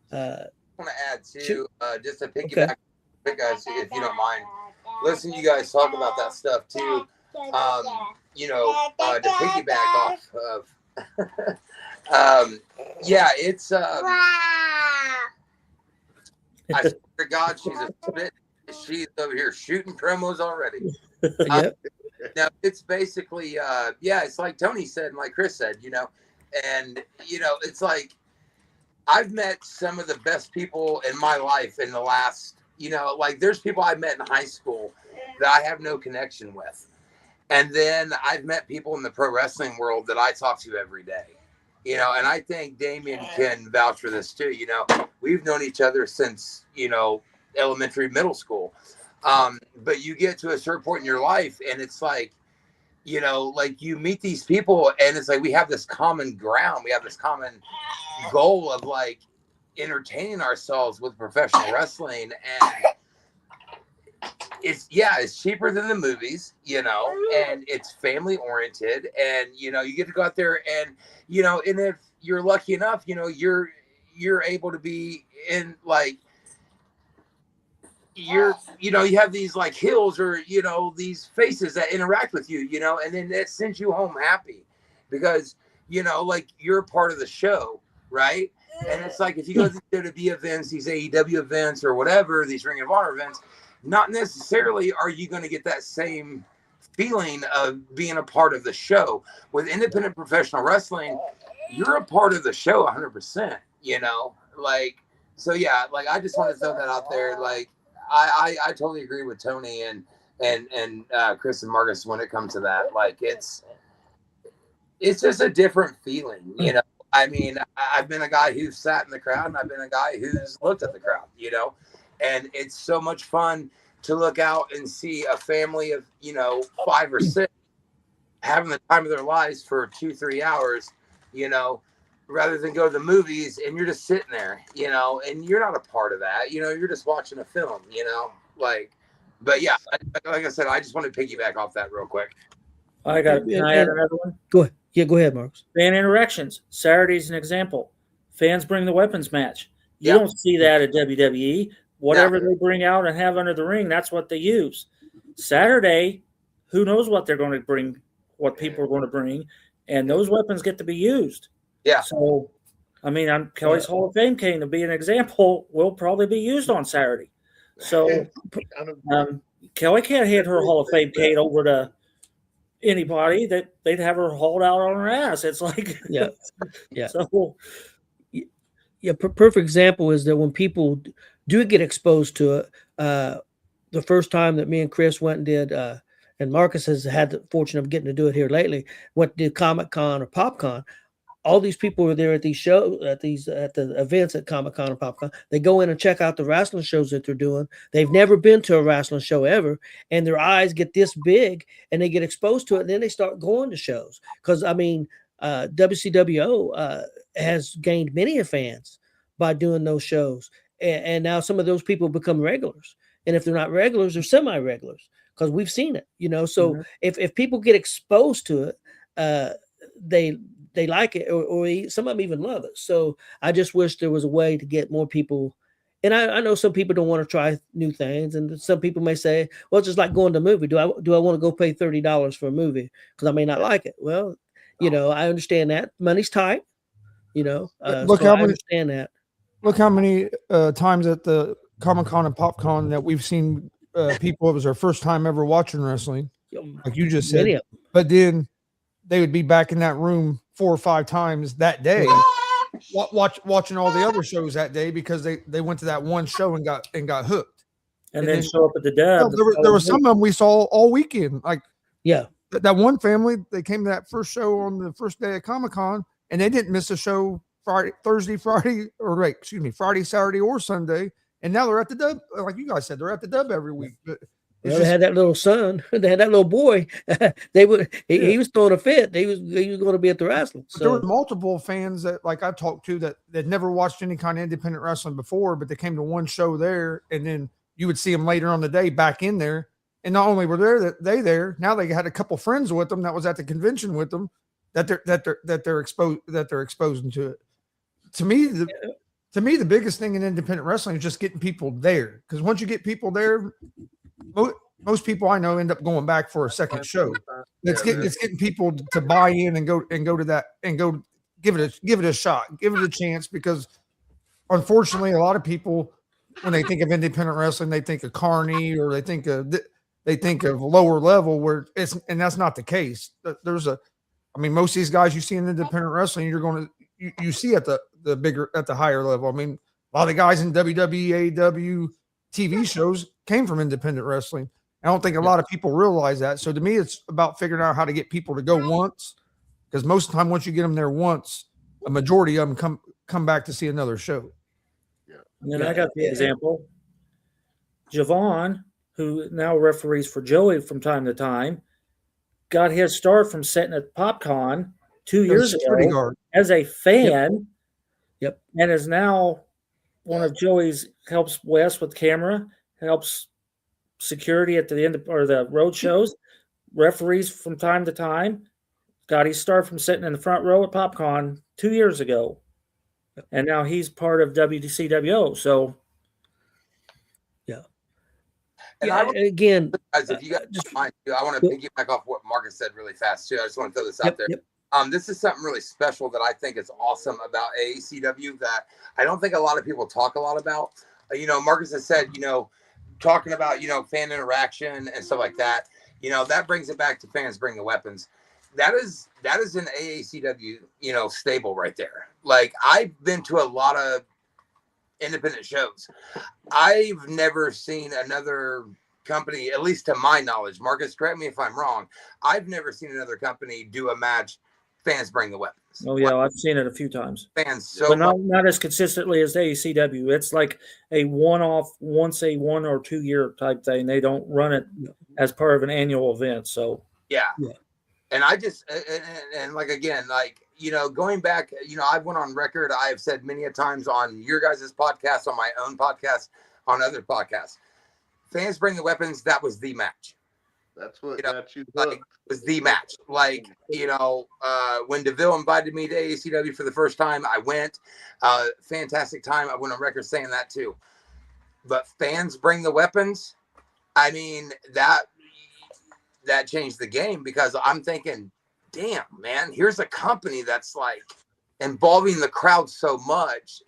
I want to add too, just to piggyback, guys, if you don't mind, listen to you guys talk about that stuff too. To piggyback off of, it's I swear to God, she's over here shooting promos already. Yep. Now it's basically, it's like Tony said and like Chris said, and it's like I've met some of the best people in my life in the last, like there's people I met in high school that I have no connection with. And then I've met people in the pro wrestling world that I talk to every day, and I think Damian can vouch for this too. We've known each other since, elementary, middle school. But you get to a certain point in your life and it's like, like you meet these people and it's like we have this common ground. We have this common goal of like entertaining ourselves with professional wrestling. And it's cheaper than the movies, and it's family oriented. And, you get to go out there and, and if you're lucky enough, you're able to be in like, you have these like hills or these faces that interact with you, and then that sends you home happy because like you're part of the show, right? And it's like if you go to the WWE events, these AEW events or whatever, these Ring of Honor events, not necessarily are you going to get that same feeling of being a part of the show. With independent professional wrestling, you're a part of the show 100%, like so like I just want to throw that out there. Like I totally agree with Tony and Chris and Marcus when it comes to that. Like it's just a different feeling, I mean, I've been a guy who's sat in the crowd and I've been a guy who's looked at the crowd, and it's so much fun to look out and see a family of 5 or 6 having the time of their lives for 2-3 hours, rather than go to the movies and you're just sitting there, and you're not a part of that, you're just watching a film, like, but yeah, like I said, I just want to piggyback off that real quick. Can I add another one? Go ahead. Yeah, go ahead, Marcus. Fan interactions. Saturday's an example. Fans bring the weapons match. You don't see that at WWE. Whatever they bring out and have under the ring, that's what they use. Saturday, who knows what they're going to bring, what people are going to bring, and those weapons get to be used. Yeah. So I mean, Kelly's Hall of Fame cane, to be an example, will probably be used on Saturday. So Kelly can't hand her Hall of Fame cane over to anybody. That they'd have her hauled out on her ass. It's like, yeah. So Perfect example is that when people do get exposed to it, the first time that me and Chris went and did, and Marcus has had the fortune of getting to do it here lately, went to do Comic-Con or PopCon. All these people were there at these shows, at the events at Comic-Con and PopCon. They go in and check out the wrestling shows that they're doing. They've never been to a wrestling show ever, and their eyes get this big, and they get exposed to it, and then they start going to shows. Because I mean, WCWO has gained many fans by doing those shows, and now some of those people become regulars. And if they're not regulars, they're semi-regulars, because we've seen it. So if people get exposed to it, they like it, or some of them even love it. So I just wish there was a way to get more people. And I know some people don't want to try new things, and some people may say, well, it's just like going to a movie. Do I want to go pay $30 for a movie because I may not like it? Well, I understand that money's tight. Look so how I many, understand that. Look how many times at the Comic-Con and PopCon that we've seen people. It was their first time ever watching wrestling, like you just said. But then they would be back in that room 4 or 5 times that day, watching all the other shows that day because they went to that one show and got hooked. And then show up at the dub. There were some of them we saw all weekend. Like that one family, they came to that first show on the first day of Comic-Con, and they didn't miss a show Friday, Saturday, or Sunday. And now they're at the dub. Like you guys said, they're at the dub every week. But they had that little son. They had that little boy. He was throwing a fit. He was going to be at the wrestling. So there were multiple fans that, like I talked to, that never watched any kind of independent wrestling before, but they came to one show there, and then you would see them later on the day back in there. And not only were there, now they had a couple friends with them that was at the convention with them that they're exposing to it. To me, the biggest thing in independent wrestling is just getting people there. Because once you get people there, most people I know end up going back for a second show. It's getting people to buy in and go to that and go give it a shot, give it a chance. Because unfortunately, a lot of people, when they think of independent wrestling, they think of Carney, or they think of lower level, and that's not the case. Most of these guys you see in independent wrestling, you see at the higher level. I mean, a lot of the guys in WWE, AEW TV shows came from independent wrestling. I don't think a lot of people realize that. So to me, it's about figuring out how to get people to go once, because most of the time, once you get them there once, a majority of them come back to see another show. And then I got the example. Javon, who now referees for Joey from time to time, got his start from setting at PopCon 2 years ago as a fan. Yep. And is now one of Joey's, helps Wes with camera, helps security at the end or the road shows, referees from time to time. Got his start from sitting in the front row at PopCon 2 years ago. And now he's part of WCWO. So, And again, guys, if you guys don't mind, I want to piggyback off what Marcus said really fast too. I just want to throw this out there. This is something really special that I think is awesome about AACW that I don't think a lot of people talk a lot about. Marcus has said, talking about, fan interaction and stuff like that. That brings it back to Fans Bring the Weapons. That is an AACW, stable right there. Like, I've been to a lot of independent shows. I've never seen another company, at least to my knowledge, Marcus, correct me if I'm wrong, I've never seen another company do a match Fans Bring the Weapons. Oh yeah, I've seen it a few times. Fans but not as consistently as AECW. It's like a one-off, once a 1 or 2 year type thing. They don't run it as part of an annual event. So yeah. And I just and like again, like, going back, I've went on record. I've said many a times on your guys' podcast, on my own podcast, on other podcasts, Fans Bring the Weapons. That was the match. That's what got you like, was the match. Like, when DeVille invited me to AECW for the first time, I went. Fantastic time. I went on record saying that too. But Fans Bring the Weapons. I mean, that changed the game, because I'm thinking, damn, man, here's a company that's like involving the crowd so much,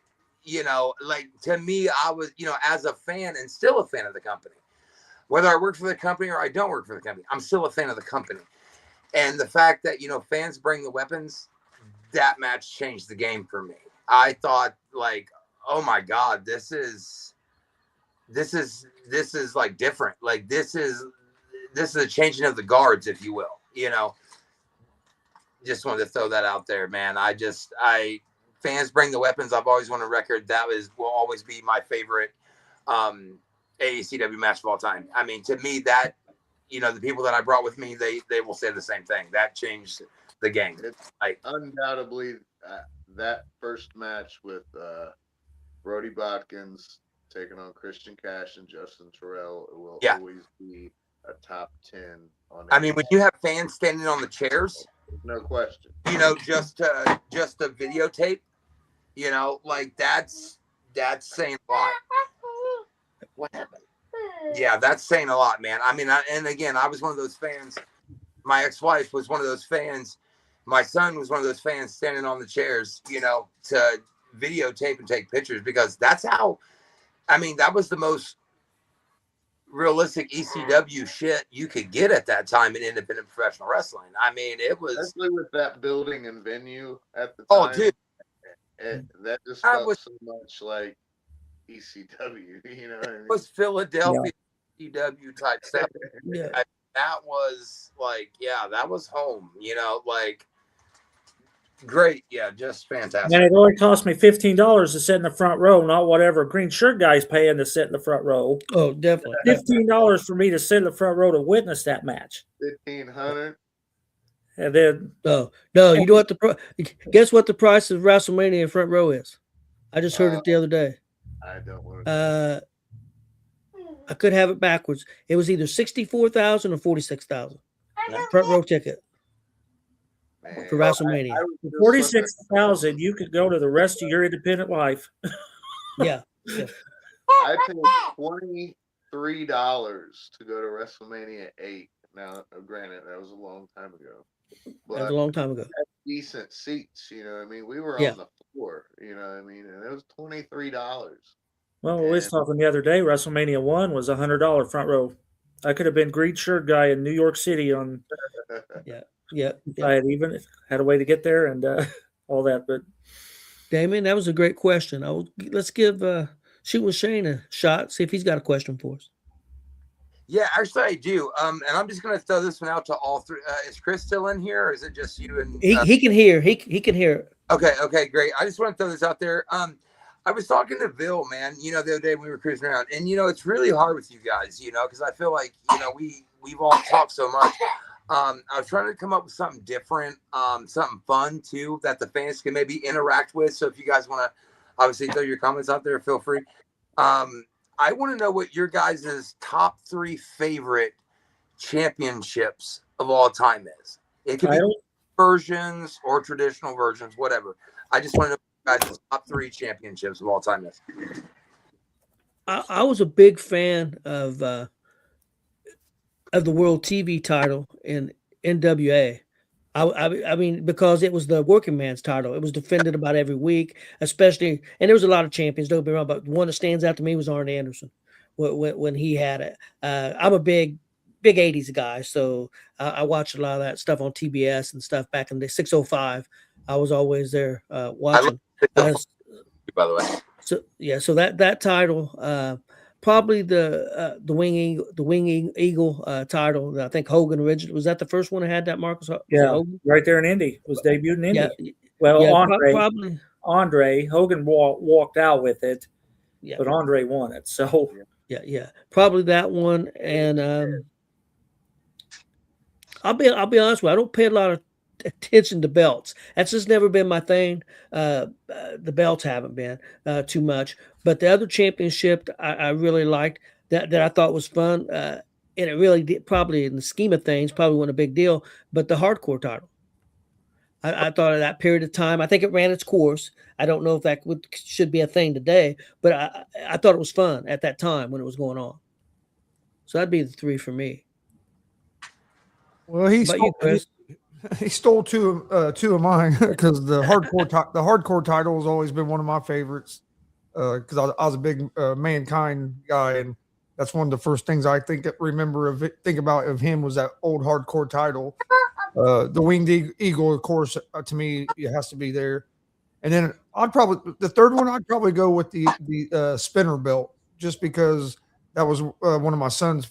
like to me, I was, as a fan and still a fan of the company, whether I work for the company or I don't work for the company, I'm still a fan of the company. And the fact that, fans bring the weapons, that match changed the game for me. I thought like, oh my God, this is like different. Like this is a changing of the guards, if you will, just wanted to throw that out there, man. Fans bring the weapons. I've always won a record. Will always be my favorite AECW match of all time. I mean, to me, that, the people that I brought with me, they will say the same thing. That changed the game. It's undoubtedly that first match with Brody Botkins taking on Christian Cash and Justin Terrell will always be a top 10 on. I mean, when you have fans standing on the chairs, no question. Just to videotape, like that's saying a lot. What happened? Yeah, that's saying a lot, man. I mean, and again, I was one of those fans. My ex-wife was one of those fans. My son was one of those fans standing on the chairs, to videotape and take pictures, because that's how, I mean, that was the most realistic ECW shit you could get at that time in independent professional wrestling. I mean, it was, especially with that building and venue at the time. Oh, dude, that just felt so much like ECW. You know what I mean? It was Philadelphia ECW type stuff. Yeah. That was like, that was home. Like great, just fantastic. And it only cost me $15 to sit in the front row, not whatever green shirt guy's paying to sit in the front row. Oh, definitely. $15 for me to sit in the front row to witness that match. $1,500. And then no, you know what guess what the price of WrestleMania front row is? I just heard it the other day. I don't want to. I could have it backwards. It was either 64,000 or 46,000 front row ticket. Man, for WrestleMania. For 46,000, you could go to the rest of your independent life. Yeah. I paid $23 to go to WrestleMania 8. Now, granted, that was a long time ago. But that was a long time ago. Decent seats, you know what I mean? We were on the floor, you know what I mean? And it was $23. Well, we was talking the other day, WrestleMania 1 was $100 front row. I could have been green shirt guy in New York City on. Yeah. I had a way to get there and all that. But Damien, that was a great question. Let's give Shoot with Shane a shot. See if he's got a question for us. Yeah, actually I do. And I'm just going to throw this one out to all three. Is Chris still in here, or is it just you and? He can hear. He can hear. Okay, great. I just want to throw this out there. I was talking to Bill, man. The other day we were cruising around, and it's really hard with you guys, because I feel like we've all talked so much. I was trying to come up with something different, something fun too, that the fans can maybe interact with. So if you guys want to obviously throw your comments out there, feel free. I want to know what your guys' top 3 favorite championships of all time is. It could be versions or traditional versions, whatever. I just want to know what your guys' top 3 championships of all time is. I was a big fan of the World TV title in NWA. I mean, because it was the working man's title. It was defended about every week, especially, and there was a lot of champions, don't be wrong, but one that stands out to me was Arn Anderson when he had it. I'm a big 80s guy, so I watched a lot of that stuff on TBS and stuff back in the 605. I was always there watching. By the way. So that title, probably the Winging Eagle title. I think Hogan originally was that the first one that had that, Marcus? Yeah, right there in Indy. It was debuted in Indy. Yeah, well, yeah, Andre Hogan walked out with it, but Andre won it. So yeah, probably that one. And I'll be honest with you, I don't pay a lot of attention to belts. That's just never been my thing. The belts haven't been too much. But the other championship I really liked that I thought was fun, and it really did, probably in the scheme of things, probably wasn't a big deal, but the hardcore title. I thought of that period of time, I think it ran its course. I don't know if that should be a thing today, but I thought it was fun at that time when it was going on. So that'd be the 3 for me. Well, he He stole two of mine because the hardcore title has always been one of my favorites. Because I was a big Mankind guy, and that's one of the first things I think about of him was that old hardcore title. The Winged Eagle, of course, to me, it has to be there. And then the third one, I'd probably go with the spinner belt, just because that was one of my son's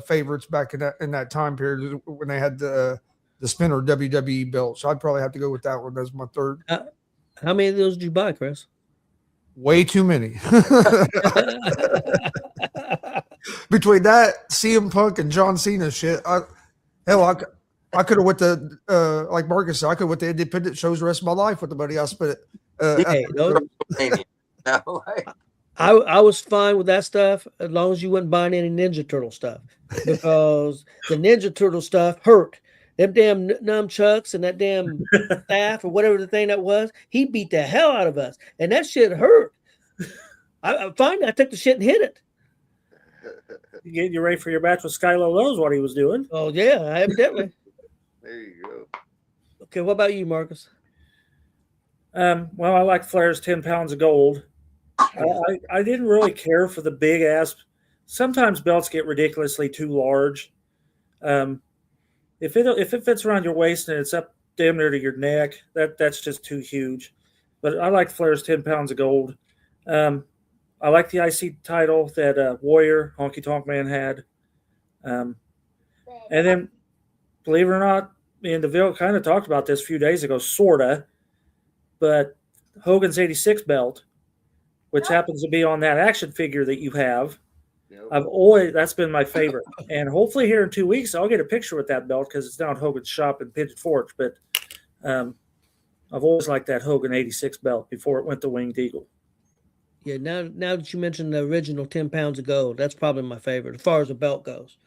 favorites back in that time period when they had the spinner WWE belt. So I'd probably have to go with that one as my third. How many of those did you buy, Chris? Way too many. Between that, CM Punk and John Cena shit, I could have went to like Marcus said, I could have went to independent shows the rest of my life with the money I spent. I was fine with that stuff as long as you wasn't buying any Ninja Turtle stuff, because the Ninja Turtle stuff hurt. Them damn nunchucks and that damn staff or whatever the thing that was, he beat the hell out of us, and that shit hurt. I took the shit and hit it. You getting you ready for your match with Skylar Lowe's, what he was doing. Oh yeah, evidently. There you go. Okay, what about you, Marcus? Well, I like Flair's 10 pounds of gold. I didn't really care for the big ass. Sometimes belts get ridiculously too large. If it fits around your waist and it's up damn near to your neck, that's just too huge. But I like Flair's 10 pounds of gold. I like the IC title that Warrior Honky Tonk Man had. And then, believe it or not, me and DeVille kind of talked about this a few days ago, sorta. But Hogan's 86 belt, which happens to be on that action figure that you have, that's been my favorite. And hopefully here in 2 weeks, I'll get a picture with that belt because it's down at Hogan's shop in Pigeon Forge. But I've always liked that Hogan 86 belt before it went to Winged Eagle. Yeah, now that you mentioned the original 10 pounds of gold, that's probably my favorite as far as the belt goes.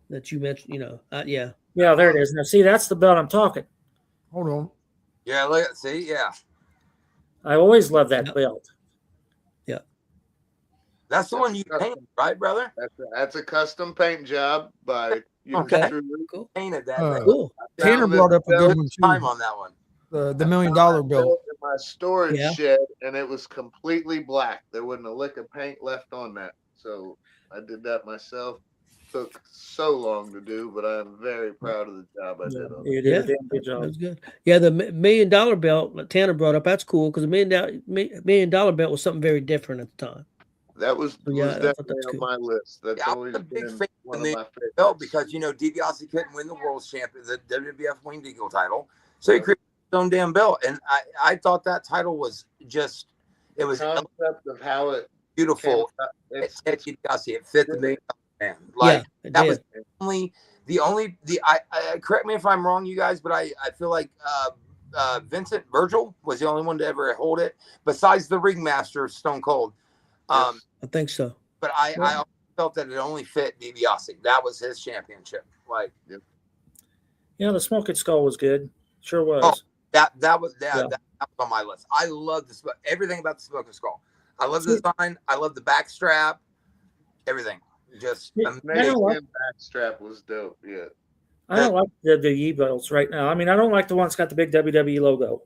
That you mentioned, yeah. Yeah, there it is. Now, see, that's the belt I'm talking. Hold on. Yeah, see, yeah. I always love that belt. Yeah. That's the one you painted, right, brother? That's a custom paint job by you. Okay. Cool. Painted that. Cool. Tanner brought up a good one too. Time on that one. The $1 million belt. In my storage shed, and it was completely black. There wasn't a lick of paint left on that. So I did that myself. Took so long to do, but I'm very proud of the job I did on it. You did a damn good job. That's good. Yeah, the $1 million belt that Tanner brought up, that's cool because the $1 million belt was something very different at the time. That was definitely on my list. That's always I was a big been fan one of of my favorites. belt because DiBiase couldn't win the world champion, the WWF Winged Eagle title, so he created his own damn belt, and I thought that title was just it was the concept of how it beautiful. It fit the $1 million man. Like that was the only correct me if I'm wrong, you guys, but I feel like Vincent Virgil was the only one to ever hold it besides the ringmaster Stone Cold. I think so. But I felt that it only fit DiBiase. That was his championship. Like, the Smoking Skull was good. Sure was. Oh, that was on my list. I love everything about the Smoking Skull. I love the design. I love the back strap. Everything. Just amazing. Backstrap was dope. Yeah. I don't like the WWE belts right now. I mean, I don't like the ones that got the big WWE logo.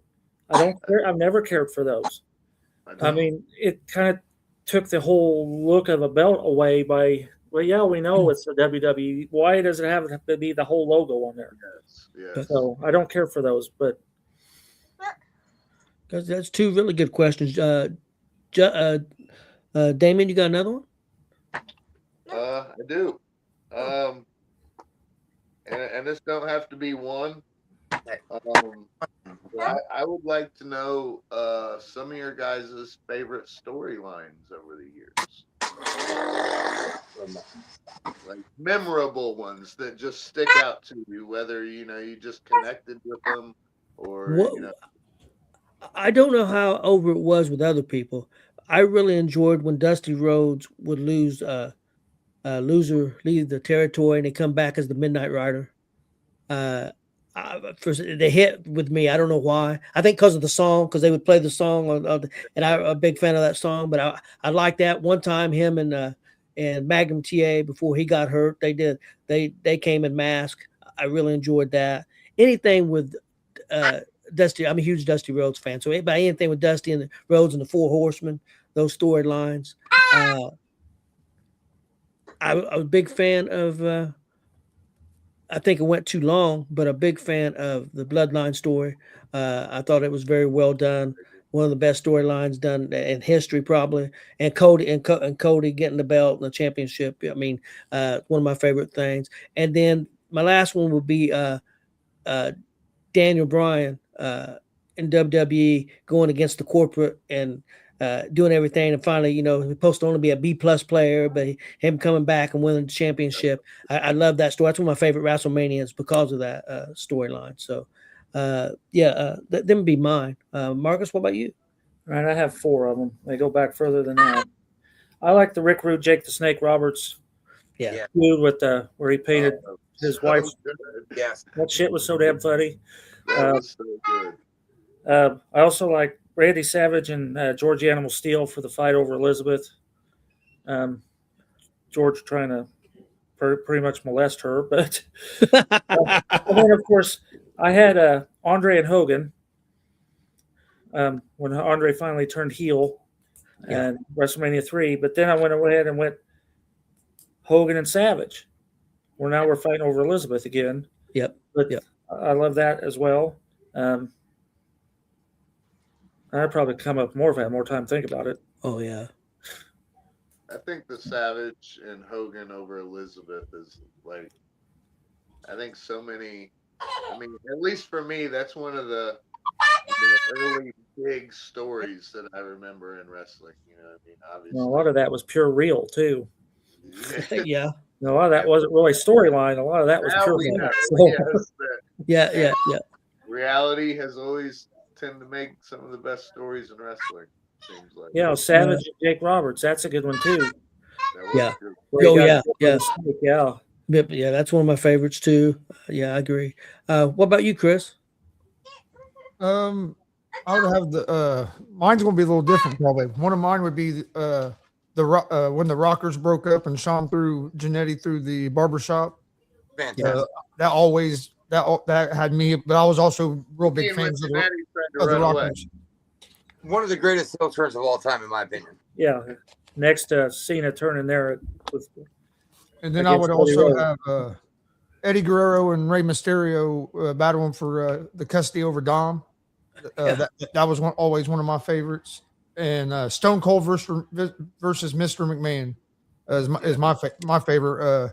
I don't care. I've never cared for those. I mean, it kind of took the whole look of a belt away by, we know it's a WWE. Why does it have to be the whole logo on there? Yes. So I don't care for those, but. That's two really good questions. Damian, you got another one? I do. And this don't have to be one. I would like to know some of your guys' favorite storylines over the years. Like memorable ones that just stick out to you, whether you just connected with them or I don't know how over it was with other people. I really enjoyed when Dusty Rhodes would leave the territory and they come back as the Midnight Rider. First, they hit with me. I don't know why. I think because of the song, because they would play the song and I'm a big fan of that song. But I like that. One time, him and Magnum TA, before he got hurt, they came in mask. I really enjoyed that. Anything with Dusty. I'm a huge Dusty Rhodes fan. So anybody, anything with Dusty and the Rhodes and the Four Horsemen, those storylines. I was a big fan of. I think it went too long, but a big fan of the Bloodline story. I thought it was very well done. One of the best storylines done in history, probably. And Cody getting the belt and the championship. I mean, one of my favorite things. And then my last one would be Daniel Bryan in WWE going against the corporate and doing everything, and finally, he's supposed to only be a B+ player, but him coming back and winning the championship. I love that story. That's one of my favorite WrestleManias because of that storyline. So, them would be mine. Marcus, what about you? Right, I have 4 of them. They go back further than that. I like the Rick Rude, Jake the Snake Roberts feud with where he painted his wife's. Yes, that shit was so damn funny. That was so good. I also like Randy Savage and George Animal Steel for the fight over Elizabeth. George trying to pretty much molest her, but and then of course I had Andre and Hogan when Andre finally turned heel and WrestleMania 3. But then I went ahead and went Hogan and Savage. Now we're fighting over Elizabeth again. Yep. But I love that as well. I'd probably come up more if I had more time to think about it. Oh, yeah. I think the Savage and Hogan over Elizabeth is like, I think so many, at least for me, that's one of the early big stories that I remember in wrestling. Obviously. Well, a lot of that was pure real, too. Yeah. A lot of that wasn't really storyline. A lot of that was pure real. Reality has always tend to make some of the best stories in wrestling. Seems like. Yeah, Savage and Jake Roberts. That's a good one too. Yeah. Yeah. Yeah, that's one of my favorites too. Yeah, I agree. What about you, Chris? I would have mine's going to be a little different probably. One of mine would be when the Rockers broke up and Sean threw Jannetty through the barbershop. Fantastic. That had me, but I was also real big fans of the Rockers. One of the greatest heel turns of all time, in my opinion. Yeah. Next, Cena turning there. And then I would also have Eddie Guerrero and Rey Mysterio battling for the custody over Dom. That was always one of my favorites. And Stone Cold versus Mr. McMahon is my favorite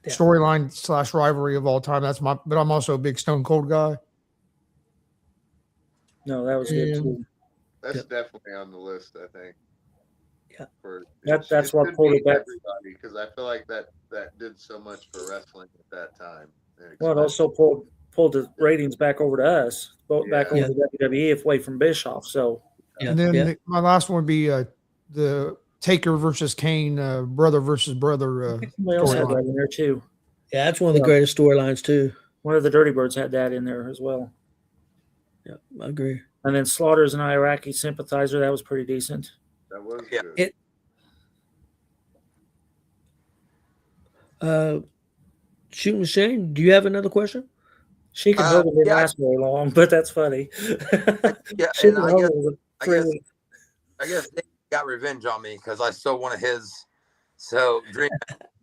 storyline / rivalry of all time. But I'm also a big Stone Cold guy. No, that was good too. That's definitely on the list, I think. Yeah. That's what pulled it back. Because I feel like that did so much for wrestling at that time. Well, it also pulled the ratings back over to us, back over to WWE away from Bischoff. So, and then my last one would be the Taker versus Kane, brother versus brother. Somebody else had that in there too. Yeah, that's one of the greatest storylines too. One of the Dirty Birds had that in there as well. Yeah, I agree. And then Slaughter's an Iraqi sympathizer. That was pretty decent. That was good. Shooting Shane, do you have another question? She can hold it didn't last very long, but that's funny. Yeah, I guess they got revenge on me because I stole one of his. So Dream,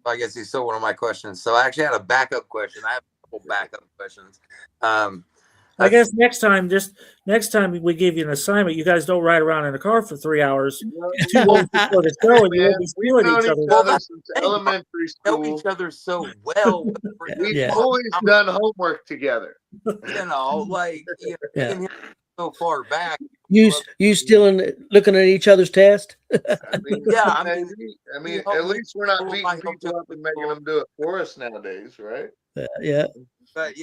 I guess he stole one of my questions. So I actually had a backup question. I have a couple backup questions. I guess next time we give you an assignment, you guys don't ride around in a car for 3 hours. 2 hours before the show, and you won't be stealing each other. Since elementary school. Know each other so well. We've always done homework together. So far back. You still looking at each other's test? At least we're not beating people up and making them do it for us nowadays, right? Yeah. But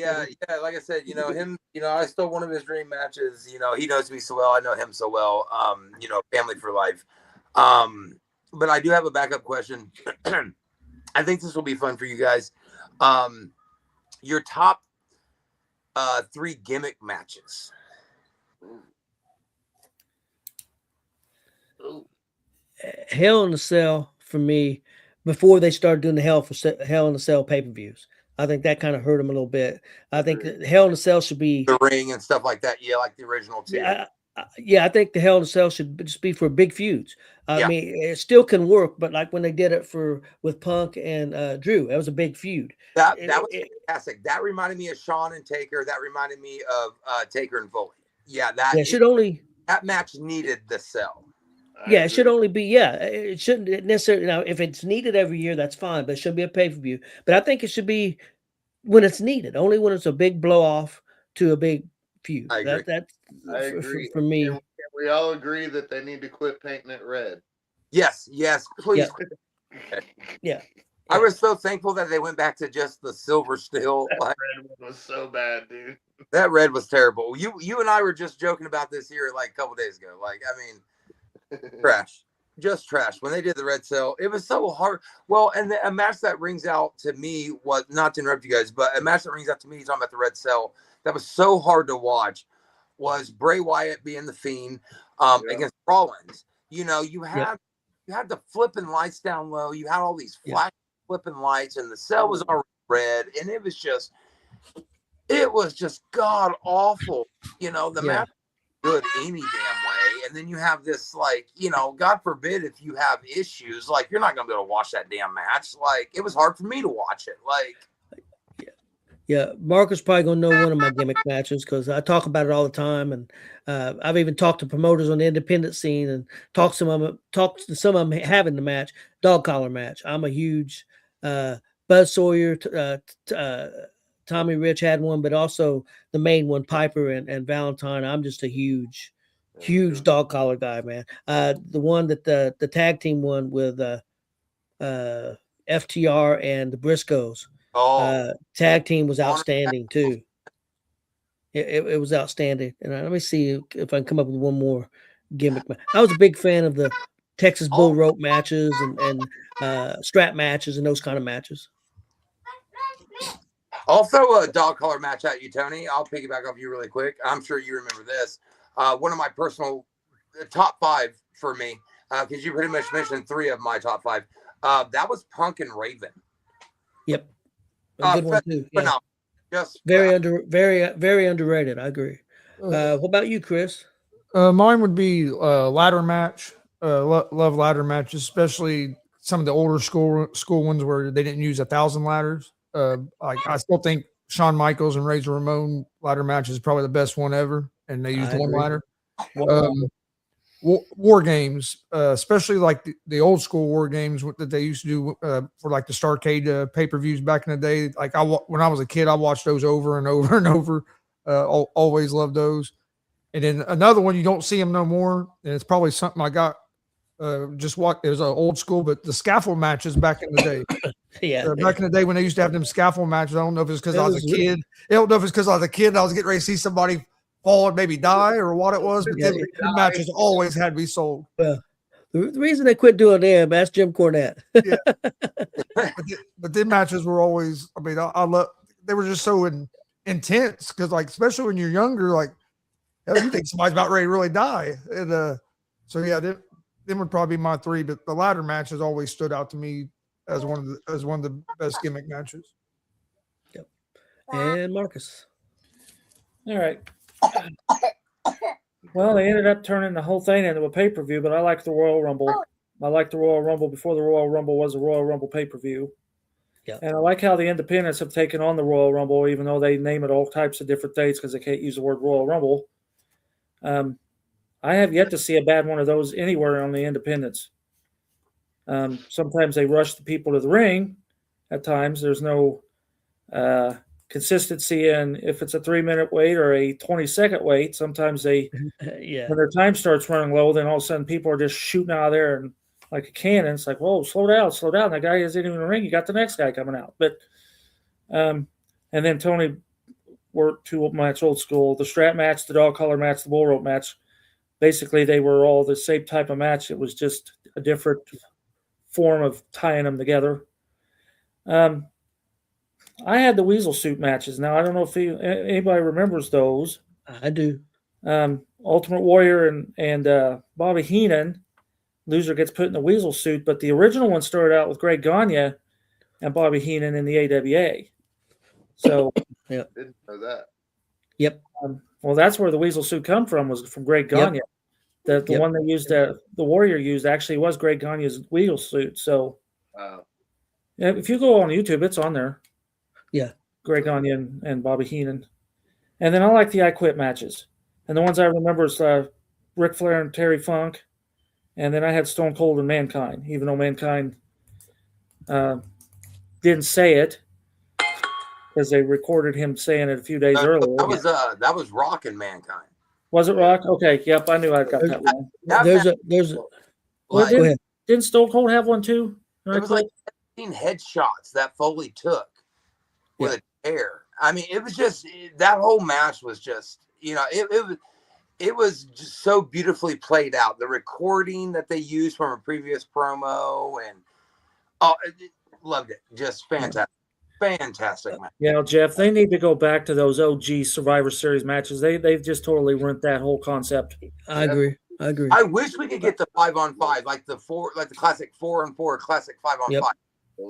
like I said, him, I stole one of his dream matches. He knows me so well. I know him so well. Family for life. But I do have a backup question. I think this will be fun for you guys. Your top 3 gimmick matches. Hell in a Cell for me, before they started doing the Hell in a Cell pay-per-views. I think that kind of hurt him a little bit. I think Hell in a Cell should be the ring and stuff like that. Yeah, like the original too. Yeah, I think the Hell in a Cell should just be for big feuds. I mean, it still can work, but like when they did it with Punk and Drew, that was a big feud. That was fantastic. That reminded me of Shawn and Taker. That reminded me of Taker and Foley. Yeah, that match needed the cell. Yeah, it should only be. Yeah, it shouldn't necessarily. Now, if it's needed every year, that's fine, but it shouldn't be a pay-per-view. But I think it should be when it's needed, only when it's a big blow off to a big feud. I agree. That's I agree. For me. Can we all agree that they need to quit painting it red? Yes, please. Yeah. I was so thankful that they went back to just the silver still. That red one was so bad, dude. That red was terrible. You and I were just joking about this here like a couple days ago. Like, I mean, trash. Just trash. When they did the red cell, it was so hard. Well, and a match that rings out to me was, not to interrupt you guys, but a match that rings out to me, talking about the red cell, that was so hard to watch, was Bray Wyatt being the Fiend against Rollins. You know, you had the flipping lights down low. You had all these flash flipping lights, and the cell was already red, and it was just god awful. You know, the match was good any damn way, and then you have this, like, you know, God forbid if you have issues, like, you're not gonna be able to watch that damn match. Like, it was hard for me to watch it. Like, yeah, Marcus probably gonna know one of my gimmick matches because I talk about it all the time, and I've even talked to promoters on the independent scene and talked to some of them having the match, dog collar match. I'm a huge Buzz Sawyer, Tommy Rich had one, but also the main one, Piper and Valentine. I'm just a huge dog collar guy, man. The one that the tag team won with FTR and the Briscoes. Tag team was outstanding too. It was outstanding. And let me see if I can come up with one more gimmick. I was a big fan of the Texas Bull Rope matches and strap matches and those kind of matches. Also, a dog collar match at you, Tony. I'll piggyback off you really quick. I'm sure you remember this. One of my personal top 5 for me, because you pretty much mentioned 3 of my top 5. That was Punk and Raven. Yep. A good one too. Yeah. Just very underrated. I agree. What about you, Chris? Mine would be ladder match. Love ladder matches, especially some of the older school ones where they didn't use 1,000 ladders. I still think Shawn Michaels and Razor Ramon ladder match is probably the best one ever, and they used one ladder. War games, especially like the old school war games that they used to do for like the Starrcade pay-per-views back in the day. Like when I was a kid, I watched those over and over and over. Always loved those. And then another one, you don't see them no more, and it's probably something I got it was an old school, but the scaffold matches back in the day. Back in the day when they used to have them scaffold matches. I don't know if it's because I was a kid. I don't know if it's because I was a kid and I was getting ready to see somebody fall and maybe die or what it was, but the matches always had to be sold. Well, the reason they quit doing them, that's Jim Cornette. But the matches were always, I mean, I love, they were just so intense because, like, especially when you're younger, like, you think somebody's about ready to really die. And so, yeah, them would probably be my 3, but the ladder matches always stood out to me as one of the best gimmick matches. Yep. And Marcus. All right. Well, they ended up turning the whole thing into a pay-per-view, but I like the Royal Rumble. I like the Royal Rumble before the Royal Rumble was a Royal Rumble pay-per-view. Yeah. And I like how the independents have taken on the Royal Rumble, even though they name it all types of different dates because they can't use the word Royal Rumble. I have yet to see a bad one of those anywhere on the independents. Sometimes they rush the people to the ring. At times, there's no consistency in if it's a 3-minute wait or a 20-second wait. Sometimes they, when their time starts running low, then all of a sudden people are just shooting out of there and like a cannon. It's like, whoa, slow down. That guy isn't even in the ring. You got the next guy coming out. But and then Tony worked 2 match old school, the strap match, the dog collar match, the bull rope match. Basically, they were all the same type of match. It was just a different form of tying them together. I had the weasel suit matches. Now, I don't know if anybody remembers those. I do. Ultimate Warrior and Bobby Heenan. Loser gets put in the weasel suit, but the original one started out with Greg Gagne and Bobby Heenan in the AWA. So, Didn't know that. Yep. well, that's where the weasel suit come from, was from Greg Gagne. The one they used, the Warrior used, actually was Greg Gagne's weasel suit. So, if you go on YouTube, it's on there. Yeah. Greg Gagne and Bobby Heenan. And then I like the I Quit matches. And the ones I remember is Ric Flair and Terry Funk. And then I had Stone Cold and Mankind, even though Mankind didn't say it because they recorded him saying it a few days earlier. That was Rock and Mankind. Was it Rock? Okay, yep, I knew I got that wrong. Go ahead. Didn't Stone Cold have one too? It was like 15 headshots that Foley took with a chair. I mean, it was just, that whole match was just, it was just so beautifully played out. The recording that they used from a previous promo, and loved it. Just fantastic. Fantastic match. Yeah, Jeff, they need to go back to those OG Survivor Series matches. They've just totally ruined that whole concept. I agree. I wish we could get the 5-on-5, like the classic 4-on-4, classic 5-on-5.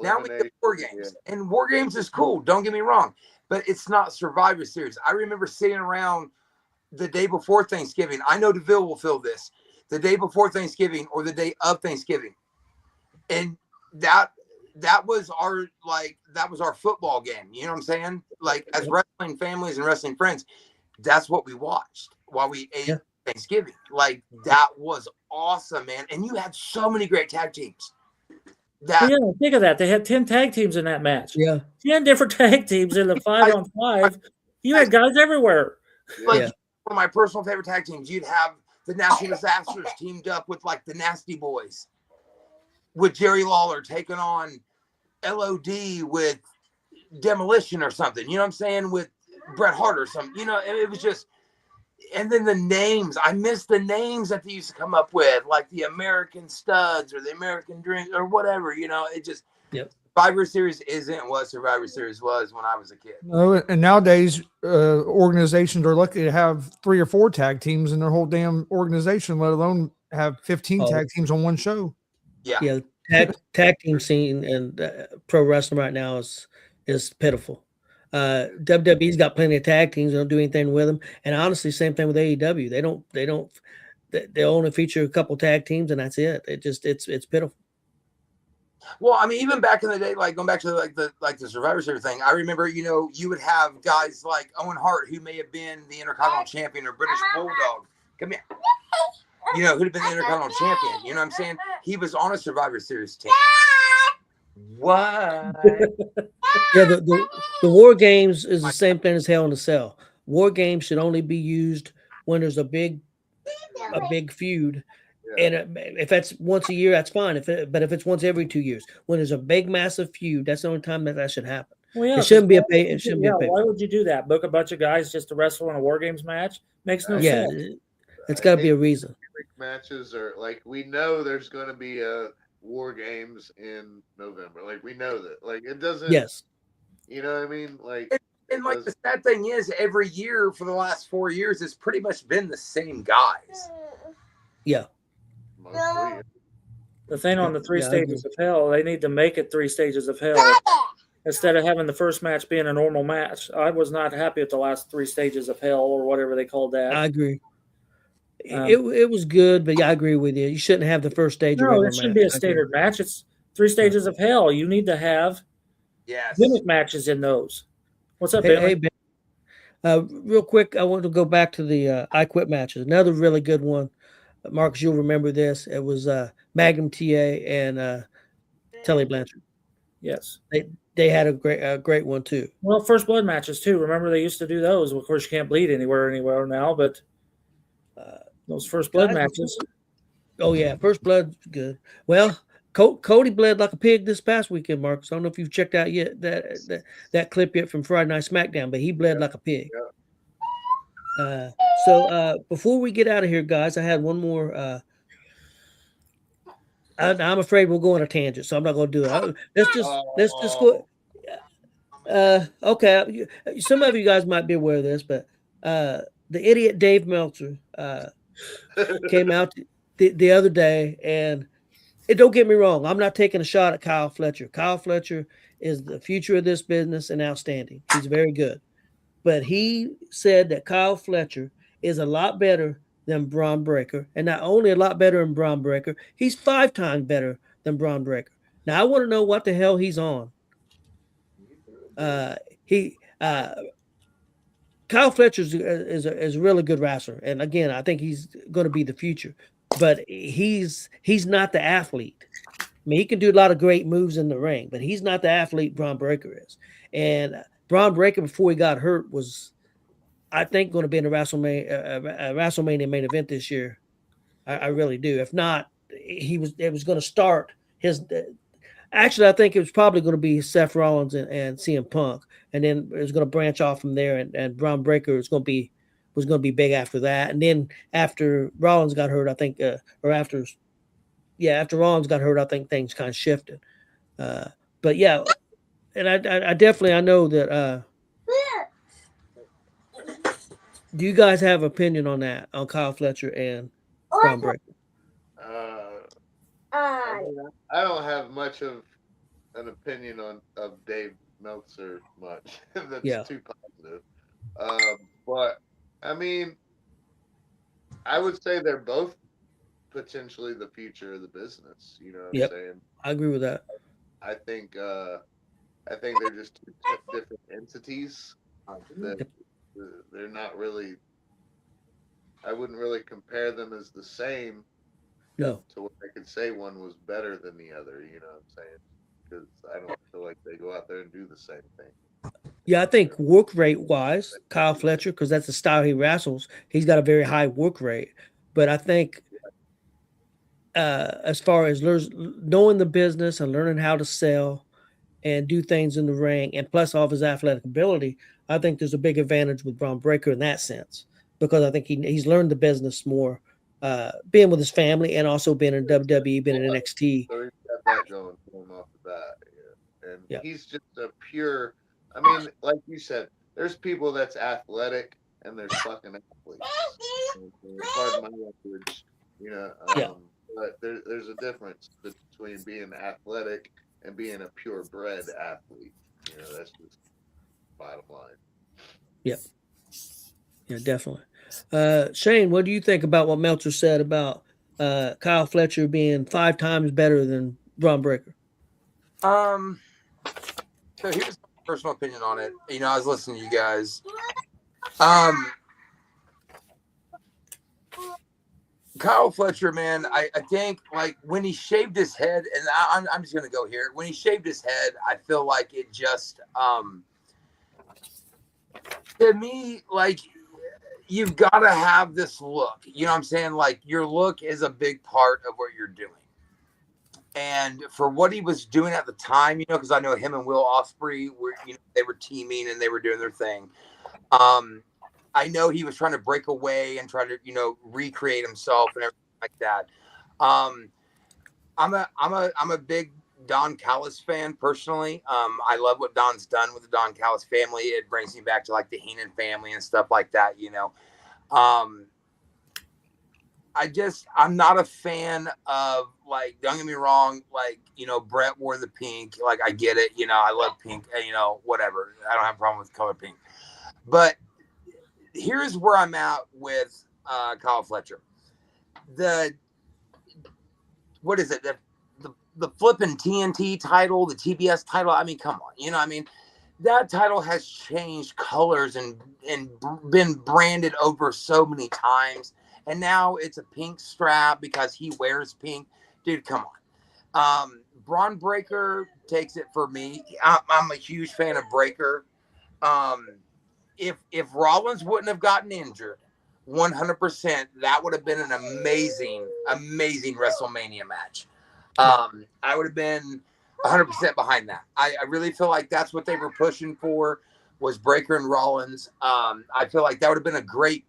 Now we get War Games, and War Games is cool. Don't get me wrong, but it's not Survivor Series. I remember sitting around the day before Thanksgiving. I know DeVille will feel this. The day before Thanksgiving or the day of Thanksgiving, and that was our football game. You know what I'm saying? Like, as wrestling families and wrestling friends, that's what we watched while we ate Thanksgiving. Like, that was awesome, man. And you had so many great tag teams. Think of that. They had 10 tag teams in that match. Yeah. 10 different tag teams in the 5-on-5. You had guys everywhere. Like, one of my personal favorite tag teams, you'd have the National Disasters teamed up with, like, the Nasty Boys, with Jerry Lawler taking on LOD with Demolition or something. You know what I'm saying? With Bret Hart or something. It was just, and then the names. I miss the names that they used to come up with, like the American Studs or the American Dream or whatever. It just. Survivor Series isn't what Survivor Series was when I was a kid. No, and nowadays organizations are lucky to have 3 or 4 tag teams in their whole damn organization, let alone have 15 tag teams on one show. Yeah. Tag team scene and pro wrestling right now is pitiful. WWE's got plenty of tag teams. They don't do anything with them. And honestly, same thing with AEW. They only feature a couple tag teams and that's it. It's pitiful. Well, I mean, even back in the day, like going back to the Survivor Series thing, I remember, you would have guys like Owen Hart, who may have been the Intercontinental Champion, or British Bulldog. Come here. Who'd have been the Intercontinental Champion. You know what I'm saying? He was on a Survivor Series team. What? The War Games is the same thing as Hell in a Cell. War Games should only be used when there's a big feud. And if that's once a year, that's fine. But if it's once every 2 years, when there's a big, massive feud, that's the only time that should happen. Well, it shouldn't be a pay. It shouldn't be a pay. Why would you do that? Book a bunch of guys just to wrestle in a War Games match? Makes no sense. It's got to be a reason. Matches are like, we know there's going to be a War Games in November. Like, we know that. Like, it doesn't. Yes. You know what I mean? Like, and like the sad thing is, every year for the last 4 years, it's pretty much been the same guys. Yeah. The thing on the 3 stages of hell, they need to make it 3 stages of hell instead of having the first match being a normal match. I was not happy with the last 3 stages of hell or whatever they called that. I agree. It was good, but I agree with you. You shouldn't have the first stage. No, it shouldn't be a standard match. It's 3 stages of hell. You need to have gimmick matches in those. What's up, Ben? Hey, real quick, I want to go back to the I Quit matches. Another really good one. Marcus, you'll remember this. It was Magnum TA and Tully Blanchard. Yes. They had a great one too. Well, First Blood matches too. Remember they used to do those. Of course, you can't bleed anywhere now, but those First Blood matches. Oh yeah, First Blood's good. Well, Cody bled like a pig this past weekend, Marcus. I don't know if you've checked out yet that clip yet from Friday Night SmackDown, but he bled like a pig. Yeah. So before we get out of here, guys, I had one more. I'm afraid we'll go on a tangent, so I'm not going to do it. Let's just go. Okay, some of you guys might be aware of this, but the idiot Dave Meltzer came out the other day, and don't get me wrong, I'm not taking a shot at Kyle Fletcher. Kyle Fletcher is the future of this business and outstanding. He's very good. But he said that Kyle Fletcher is a lot better than Braun Breaker. And not only a lot better than Braun Breaker, he's 5 times better than Braun Breaker. Now, I want to know what the hell he's on. Kyle Fletcher is a really good wrestler. And again, I think he's going to be the future. But he's not the athlete. I mean, he can do a lot of great moves in the ring, but he's not the athlete Braun Breaker is. And Braun Breaker, before he got hurt, was, I think, going to be in a WrestleMania main event this year. I really do. If not, it was going to start his. Actually, I think it was probably going to be Seth Rollins and CM Punk, and then it was going to branch off from there. And Braun Breaker was going to be big after that. And then after Rollins got hurt, I think, after Rollins got hurt, I think things kind of shifted. But yeah, and I definitely know that. Do you guys have opinion on that, on Kyle Fletcher and Braun Breaker? I don't have much of an opinion of Dave Meltzer much. That's too positive. But I mean, I would say they're both potentially the future of the business. You know what I'm saying? I agree with that. I think they're just two different entities. They're not really. I wouldn't really compare them as the same. No. To where I could say one was better than the other. You know what I'm saying? Because I don't feel like they go out there and do the same thing. Yeah, I think work rate wise, Kyle Fletcher, because that's the style he wrestles, he's got a very high work rate. But I think as far as knowing the business and learning how to sell and do things in the ring, and plus all of his athletic ability, I think there's a big advantage with Braun Breaker in that sense, because I think he's learned the business more, being with his family and also being in WWE, being in NXT. So he's got that going for him off the bat. And he's just a pure, I mean, like you said, there's people that's athletic and there's fucking athletes. Pardon my language, you know. But there's a difference between being athletic and being a purebred athlete. You know, that's just bottom line. Yeah, definitely. Shane, what do you think about what Meltzer said about Kyle Fletcher being 5 times better than Braun Breaker? So here's my personal opinion on it. You know, I was listening to you guys. Kyle Fletcher, man, I think, like, when he shaved his head, and I'm just going to go here. When he shaved his head, I feel like it just, to me, like, you've got to have this look. You know what I'm saying? Like, your look is a big part of what you're doing. And for what he was doing at the time, you know, because I know him and Will Ospreay were, you know, they were teaming and they were doing their thing. I know he was trying to break away and try to, you know, recreate himself and everything like that. I'm a big Don Callis fan personally. I love what Don's done with the Don Callis family. It brings me back to like the Heenan family and stuff like that, you know. I'm not a fan of, like, don't get me wrong, like, you know, Brett wore the pink. Like, I get it. You know, I love pink, you know, whatever. I don't have a problem with color pink. But here's where I'm at with Kyle Fletcher. What is it? The flipping TNT title, the TBS title. I mean, come on. You know, I mean, that title has changed colors and been branded over so many times. And now it's a pink strap because he wears pink. Dude, come on. Braun Breaker takes it for me. I'm a huge fan of Breaker. If Rollins wouldn't have gotten injured, 100%, that would have been an amazing WrestleMania match. I would have been 100% behind that. I really feel like that's what they were pushing for, was Breaker and Rollins. I feel like that would have been a great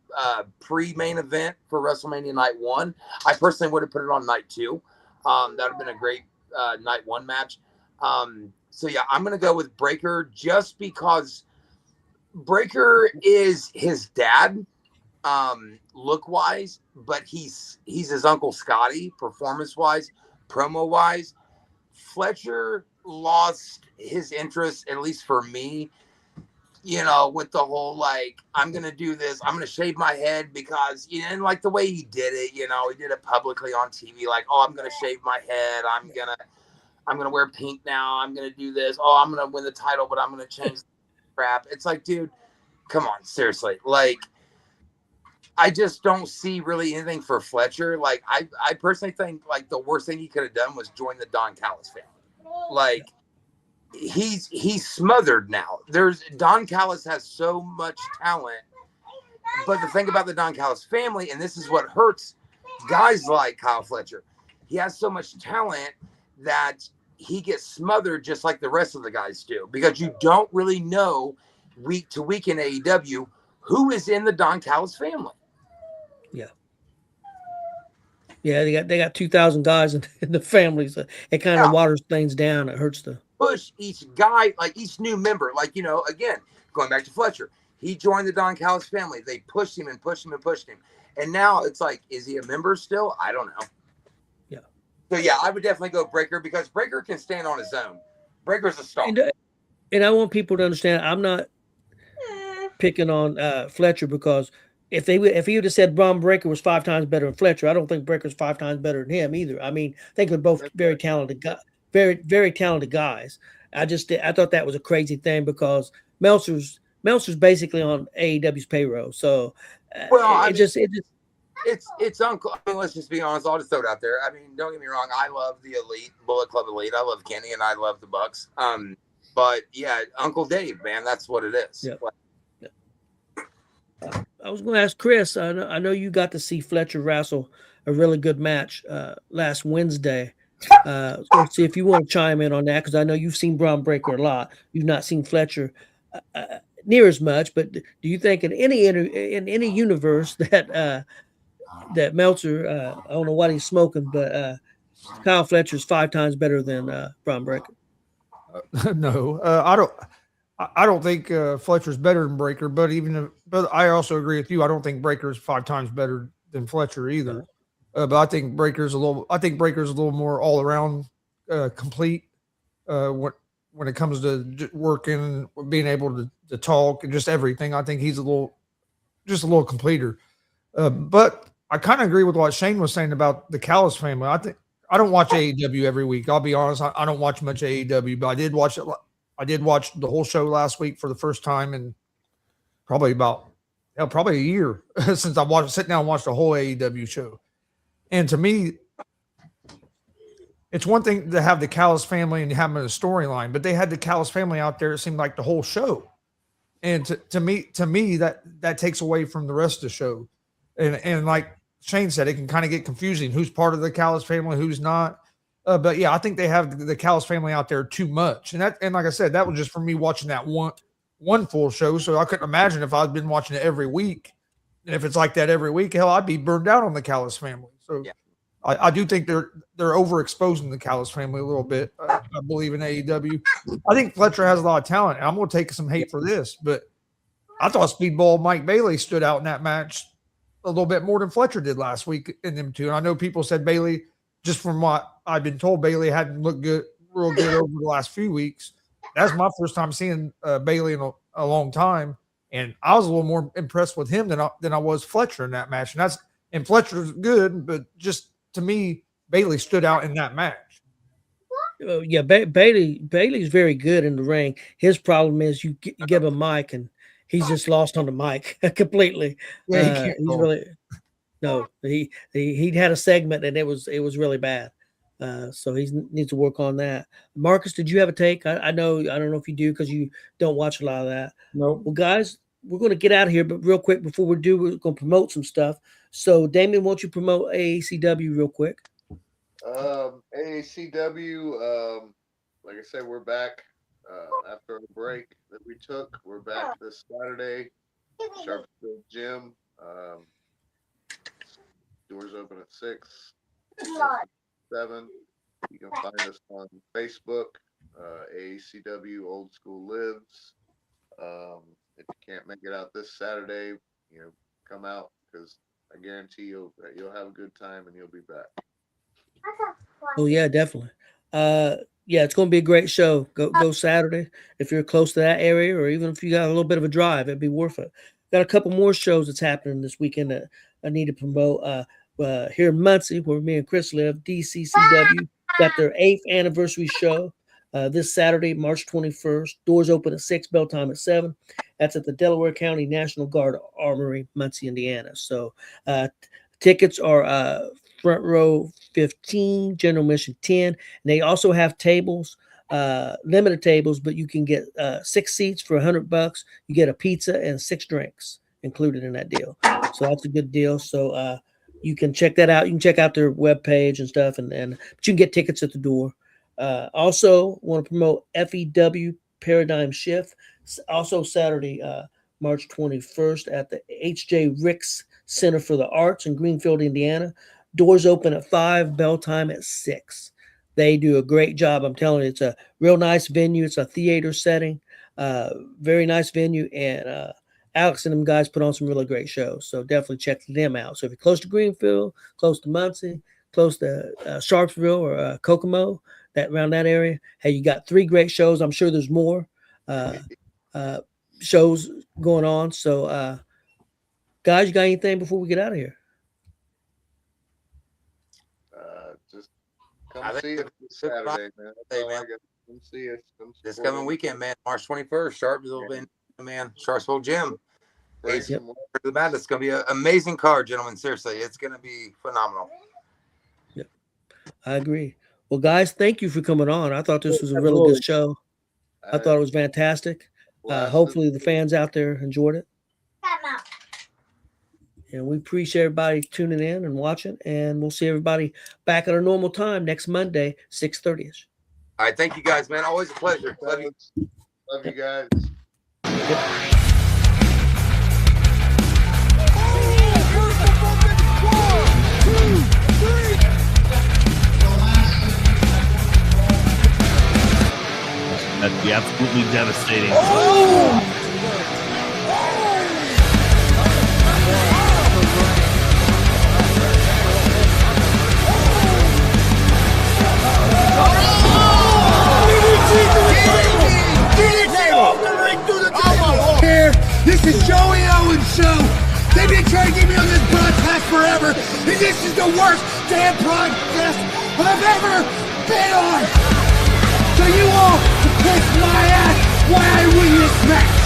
pre-main event for WrestleMania Night 1. I personally would have put it on Night 2. That would have been a great Night 1 match. So, yeah, I'm going to go with Breaker just because Breaker is his dad look-wise, but he's his Uncle Scotty performance-wise, promo-wise. Fletcher lost his interest, at least for me, you know, with the whole, like, I'm going to do this. I'm going to shave my head because, you know, and like the way he did it, you know, he did it publicly on TV, like, oh, I'm going to shave my head. I'm going to wear pink now. I'm going to do this. Oh, I'm going to win the title, but I'm going to change the crap. It's like, dude, come on, seriously. Like, I just don't see really anything for Fletcher. Like, I personally think, like, the worst thing he could have done was join the Don Callis family. Like, he's smothered now. Don Callis has so much talent, but the thing about the Don Callis family, and this is what hurts guys like Kyle Fletcher, he has so much talent that he gets smothered just like the rest of the guys do, because you don't really know week to week in AEW who is in the Don Callis family. Yeah, they got 2,000 guys in the family, so it kind of waters things down. It hurts the push each guy, like each new member. Like, you know, again, going back to Fletcher, he joined the Don Callis family. They pushed him and pushed him and pushed him, and now it's like, is he a member still? I don't know. Yeah. So yeah, I would definitely go Breaker, because Breaker can stand on his own. Breaker's a star. And I want people to understand, I'm not picking on Fletcher, because if he would have said Bron Breakker was 5 times better than Fletcher, I don't think Breaker's 5 times better than him either. I mean, I think they're both very talented guys, very talented guys. I thought that was a crazy thing, because Meltzer's basically on AEW's payroll. So it's Uncle. I mean, let's just be honest. I'll just throw it out there. I mean, don't get me wrong. I love the Elite, Bullet Club Elite. I love Kenny, and I love the Bucks. But yeah, Uncle Dave, man, that's what it is. Yeah. I was going to ask Chris. I know you got to see Fletcher wrestle a really good match last Wednesday. So see if you want to chime in on that, because I know you've seen Bron Breakker a lot. You've not seen Fletcher near as much. But do you think in any universe that that Meltzer, I don't know what he's smoking, but Kyle Fletcher's 5 times better than Bron Breakker? No, I don't think Fletcher's better than Breakker, but I also agree with you. I don't think Breakker's 5 times better than Fletcher either. But I think Breakker's a little more all around complete when it comes to working, being able to talk, and just everything. I think he's a little completer. But I kind of agree with what Shane was saying about the Callis family. I don't watch AEW every week. I'll be honest. I don't watch much AEW, but I did watch it. I did watch the whole show last week for the first time in probably a year since I sit down and watched the whole AEW show. And to me, it's one thing to have the Callis family and have them in a storyline, but they had the Callis family out there, it seemed like the whole show. And to me, that takes away from the rest of the show. And like Shane said, it can kind of get confusing who's part of the Callis family, who's not. But yeah, I think they have the Callis family out there too much. And like I said, that was just for me watching that one full show. So I couldn't imagine if I'd been watching it every week. And if it's like that every week, hell, I'd be burned out on the Callis family. So yeah. I do think they're overexposing the Callis family a little bit. I believe in AEW. I think Fletcher has a lot of talent. And I'm going to take some hate for this, but I thought Speedball Mike Bailey stood out in that match a little bit more than Fletcher did last week in them two. And I know people said Bailey, just from what I've been told, Bailey hadn't looked real good over the last few weeks. That's my first time seeing Bailey in a long time, and I was a little more impressed with him than I was Fletcher in that match. And Fletcher's good, but just to me, Bailey stood out in that match. Yeah, Bailey's very good in the ring. His problem is you give him a mic and he's just lost on the mic completely. Yeah, he's really he had a segment and it was really bad. So he needs to work on that. Marcus, did you have a take? I don't know if you do, because you don't watch a lot of that. No. Well, guys, we're going to get out of here, but real quick before we're going to promote some stuff. So, Damian, won't you promote AACW real quick? AACW, like I said, we're back after a break that we took. We're back this Saturday, Sharpsville Gym. Doors open at 6, 7. You can find us on Facebook, AACW Old School Lives. If you can't make it out this Saturday, come out, because I guarantee you'll have a good time and you'll be back. Oh yeah, definitely. Yeah, it's going to be a great show. Go Saturday if you're close to that area, or even if you got a little bit of a drive, it'd be worth it. Got a couple more shows that's happening this weekend that I need to promote. Here in Muncie, where me and Chris live, DCCW got their 8th anniversary show this Saturday, March 21st. Doors open at 6, bell time at 7. That's at the Delaware County National Guard Armory, Muncie, Indiana. So tickets are front row 15, general admission 10. And they also have tables, limited tables, but you can get 6 seats for $100. You get a pizza and 6 drinks included in that deal. So that's a good deal. So you can check that out. You can check out their webpage and stuff, but you can get tickets at the door. Also want to promote FEW Paradigm Shift. Also Saturday, March 21st at the H.J. Ricks Center for the Arts in Greenfield, Indiana. Doors open at 5, bell time at 6. They do a great job. I'm telling you, it's a real nice venue. It's a theater setting, very nice venue. And Alex and them guys put on some really great shows. So definitely check them out. So if you're close to Greenfield, close to Muncie, close to Sharpsville or Kokomo, around that area, hey, you got 3 great shows. I'm sure there's more shows going on. So guys, you got anything before we get out of here? Just come see us this Saturday, man. That's all I got. Come see us. This coming weekend, man. March 21st, Sharpsville, man. Sharpsville Gym. Yep. The Madness. It's going to be an amazing card, gentlemen. Seriously, it's going to be phenomenal. Yep, I agree. Well, guys, thank you for coming on. I thought this was a really good show. I thought it was fantastic. Hopefully the fans out there enjoyed it. And we appreciate everybody tuning in and watching. And we'll see everybody back at our normal time next Monday, 6:30ish. All right. Thank you, guys, man. Always a pleasure. Love you. Love you guys. Yep. That'd be absolutely devastating. Here, this is Joey Owens' show. They've been trying to get me on this broadcast forever, and this is the worst damn broadcast I've ever been on. So you all can kiss my ass while I win this match.